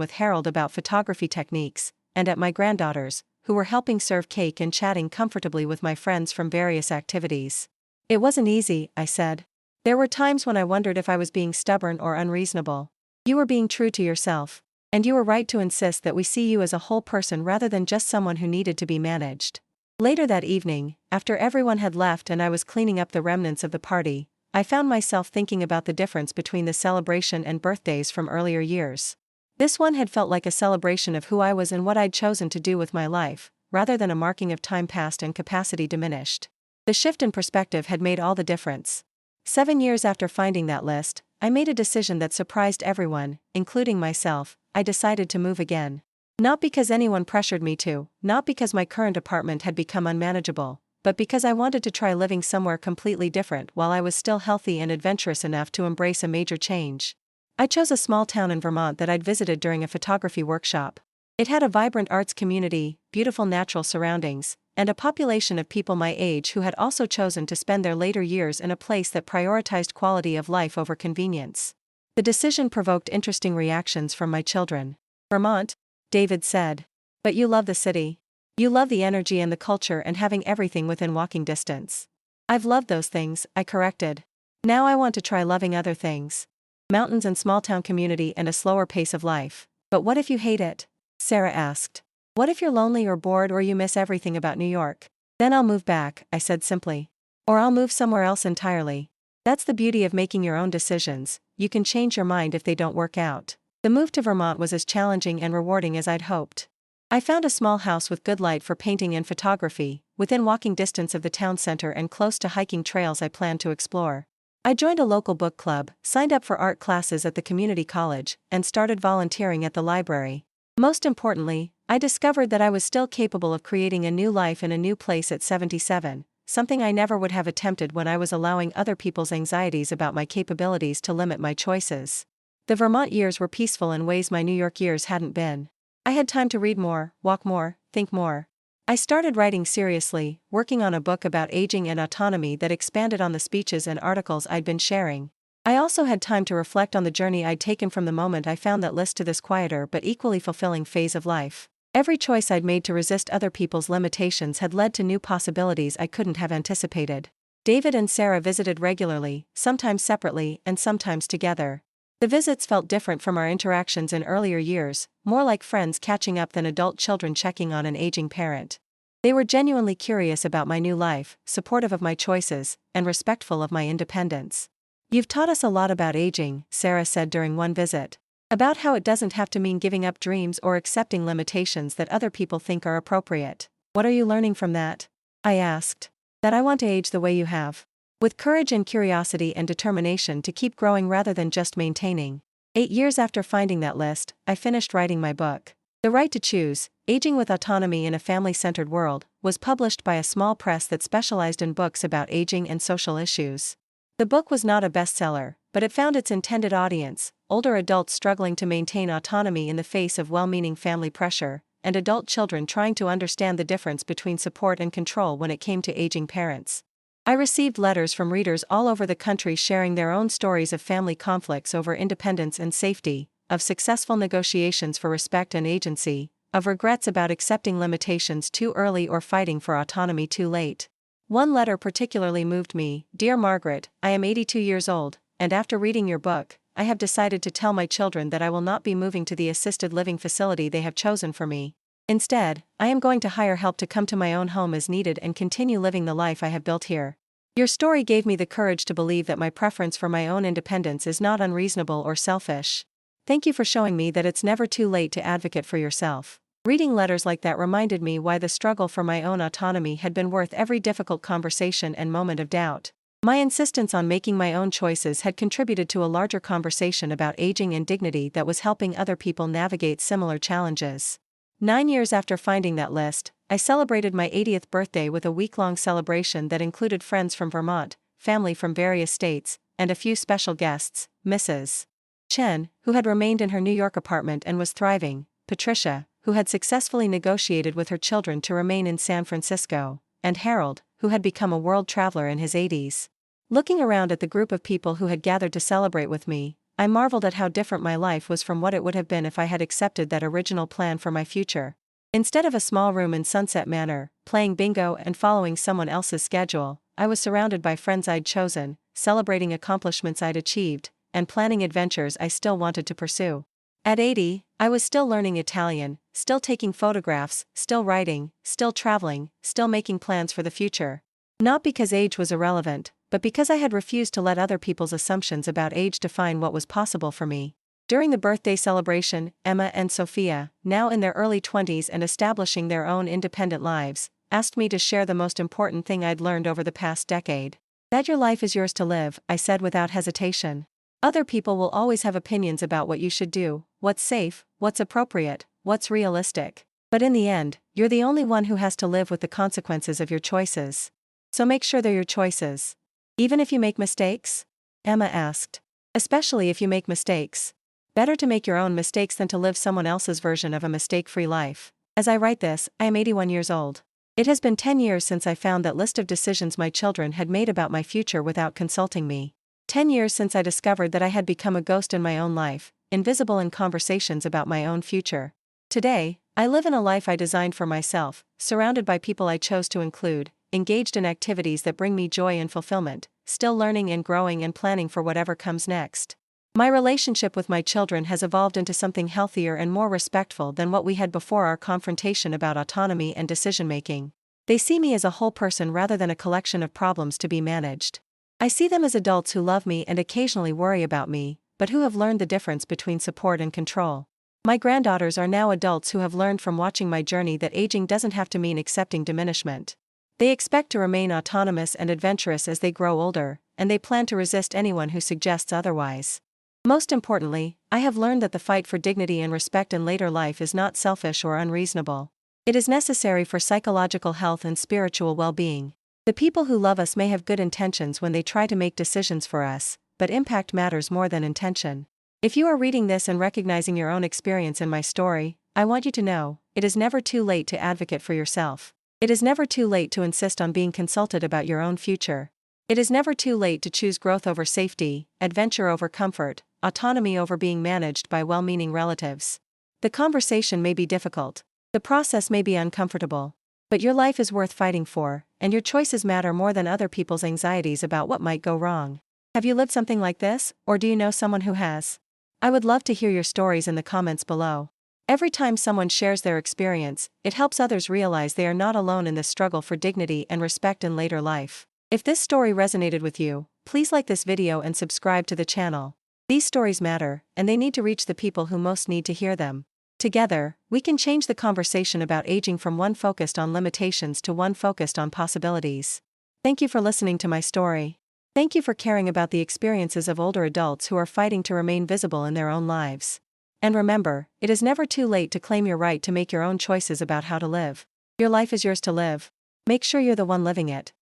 with Harold about photography techniques, and at my granddaughters, who were helping serve cake and chatting comfortably with my friends from various activities. "It wasn't easy," I said. "There were times when I wondered if I was being stubborn or unreasonable. You were being true to yourself. And you were right to insist that we see you as a whole person rather than just someone who needed to be managed." Later that evening, after everyone had left and I was cleaning up the remnants of the party, I found myself thinking about the difference between the celebration and birthdays from earlier years. This one had felt like a celebration of who I was and what I'd chosen to do with my life, rather than a marking of time passed and capacity diminished. The shift in perspective had made all the difference. 7 years after finding that list, I made a decision that surprised everyone, including myself. I decided to move again. Not because anyone pressured me to, not because my current apartment had become unmanageable, but because I wanted to try living somewhere completely different while I was still healthy and adventurous enough to embrace a major change. I chose a small town in Vermont that I'd visited during a photography workshop. It had a vibrant arts community, beautiful natural surroundings, and a population of people my age who had also chosen to spend their later years in a place that prioritized quality of life over convenience. The decision provoked interesting reactions from my children. "Vermont?" David said. "But you love the city. You love the energy and the culture and having everything within walking distance." "I've loved those things," I corrected. "Now I want to try loving other things. Mountains and small-town community and a slower pace of life." "But what if you hate it?" Sarah asked. "What if you're lonely or bored or you miss everything about New York?" "Then I'll move back," I said simply. "Or I'll move somewhere else entirely." That's the beauty of making your own decisions. You can change your mind if they don't work out. The move to Vermont was as challenging and rewarding as I'd hoped. I found a small house with good light for painting and photography, within walking distance of the town center and close to hiking trails I planned to explore. I joined a local book club, signed up for art classes at the community college, and started volunteering at the library. Most importantly, I discovered that I was still capable of creating a new life in a new place at 77. Something I never would have attempted when I was allowing other people's anxieties about my capabilities to limit my choices. The Vermont years were peaceful in ways my New York years hadn't been. I had time to read more, walk more, think more. I started writing seriously, working on a book about aging and autonomy that expanded on the speeches and articles I'd been sharing. I also had time to reflect on the journey I'd taken from the moment I found that list to this quieter but equally fulfilling phase of life. Every choice I'd made to resist other people's limitations had led to new possibilities I couldn't have anticipated. David and Sarah visited regularly, sometimes separately and sometimes together. The visits felt different from our interactions in earlier years, more like friends catching up than adult children checking on an aging parent. They were genuinely curious about my new life, supportive of my choices, and respectful of my independence. "You've taught us a lot about aging," Sarah said during one visit. "About how it doesn't have to mean giving up dreams or accepting limitations that other people think are appropriate. What are you learning from that?" I asked. "That I want to age the way you have. With courage and curiosity and determination to keep growing rather than just maintaining." 8 years after finding that list, I finished writing my book. The Right to Choose, Aging with Autonomy in a Family-Centered World, was published by a small press that specialized in books about aging and social issues. The book was not a bestseller, but it found its intended audience: older adults struggling to maintain autonomy in the face of well-meaning family pressure, and adult children trying to understand the difference between support and control when it came to aging parents. I received letters from readers all over the country sharing their own stories of family conflicts over independence and safety, of successful negotiations for respect and agency, of regrets about accepting limitations too early or fighting for autonomy too late. One letter particularly moved me: "Dear Margaret, I am 82 years old, and after reading your book, I have decided to tell my children that I will not be moving to the assisted living facility they have chosen for me. Instead, I am going to hire help to come to my own home as needed and continue living the life I have built here. Your story gave me the courage to believe that my preference for my own independence is not unreasonable or selfish. Thank you for showing me that it's never too late to advocate for yourself." Reading letters like that reminded me why the struggle for my own autonomy had been worth every difficult conversation and moment of doubt. My insistence on making my own choices had contributed to a larger conversation about aging and dignity that was helping other people navigate similar challenges. 9 years after finding that list, I celebrated my 80th birthday with a week-long celebration that included friends from Vermont, family from various states, and a few special guests, Mrs. Chen, who had remained in her New York apartment and was thriving, Patricia, who had successfully negotiated with her children to remain in San Francisco, and Harold, who had become a world traveler in his 80s. Looking around at the group of people who had gathered to celebrate with me, I marveled at how different my life was from what it would have been if I had accepted that original plan for my future. Instead of a small room in Sunset Manor, playing bingo and following someone else's schedule, I was surrounded by friends I'd chosen, celebrating accomplishments I'd achieved, and planning adventures I still wanted to pursue. At 80, I was still learning Italian, still taking photographs, still writing, still traveling, still making plans for the future. Not because age was irrelevant, but because I had refused to let other people's assumptions about age define what was possible for me. During the birthday celebration, Emma and Sophia, now in their early 20s and establishing their own independent lives, asked me to share the most important thing I'd learned over the past decade. That your life is yours to live, I said without hesitation. Other people will always have opinions about what you should do, what's safe, what's appropriate, what's realistic. But in the end, you're the only one who has to live with the consequences of your choices. So make sure they're your choices. Even if you make mistakes? Emma asked. Especially if you make mistakes. Better to make your own mistakes than to live someone else's version of a mistake-free life. As I write this, I am 81 years old. It has been 10 years since I found that list of decisions my children had made about my future without consulting me. 10 years since I discovered that I had become a ghost in my own life, invisible in conversations about my own future. Today, I live in a life I designed for myself, surrounded by people I chose to include, engaged in activities that bring me joy and fulfillment, still learning and growing and planning for whatever comes next. My relationship with my children has evolved into something healthier and more respectful than what we had before our confrontation about autonomy and decision-making. They see me as a whole person rather than a collection of problems to be managed. I see them as adults who love me and occasionally worry about me, but who have learned the difference between support and control. My granddaughters are now adults who have learned from watching my journey that aging doesn't have to mean accepting diminishment. They expect to remain autonomous and adventurous as they grow older, and they plan to resist anyone who suggests otherwise. Most importantly, I have learned that the fight for dignity and respect in later life is not selfish or unreasonable. It is necessary for psychological health and spiritual well-being. The people who love us may have good intentions when they try to make decisions for us, but impact matters more than intention. If you are reading this and recognizing your own experience in my story, I want you to know, it is never too late to advocate for yourself. It is never too late to insist on being consulted about your own future. It is never too late to choose growth over safety, adventure over comfort, autonomy over being managed by well-meaning relatives. The conversation may be difficult. The process may be uncomfortable. But your life is worth fighting for, and your choices matter more than other people's anxieties about what might go wrong. Have you lived something like this, or do you know someone who has? I would love to hear your stories in the comments below. Every time someone shares their experience, it helps others realize they are not alone in this struggle for dignity and respect in later life. If this story resonated with you, please like this video and subscribe to the channel. These stories matter, and they need to reach the people who most need to hear them. Together, we can change the conversation about aging from one focused on limitations to one focused on possibilities. Thank you for listening to my story. Thank you for caring about the experiences of older adults who are fighting to remain visible in their own lives. And remember, it is never too late to claim your right to make your own choices about how to live. Your life is yours to live. Make sure you're the one living it.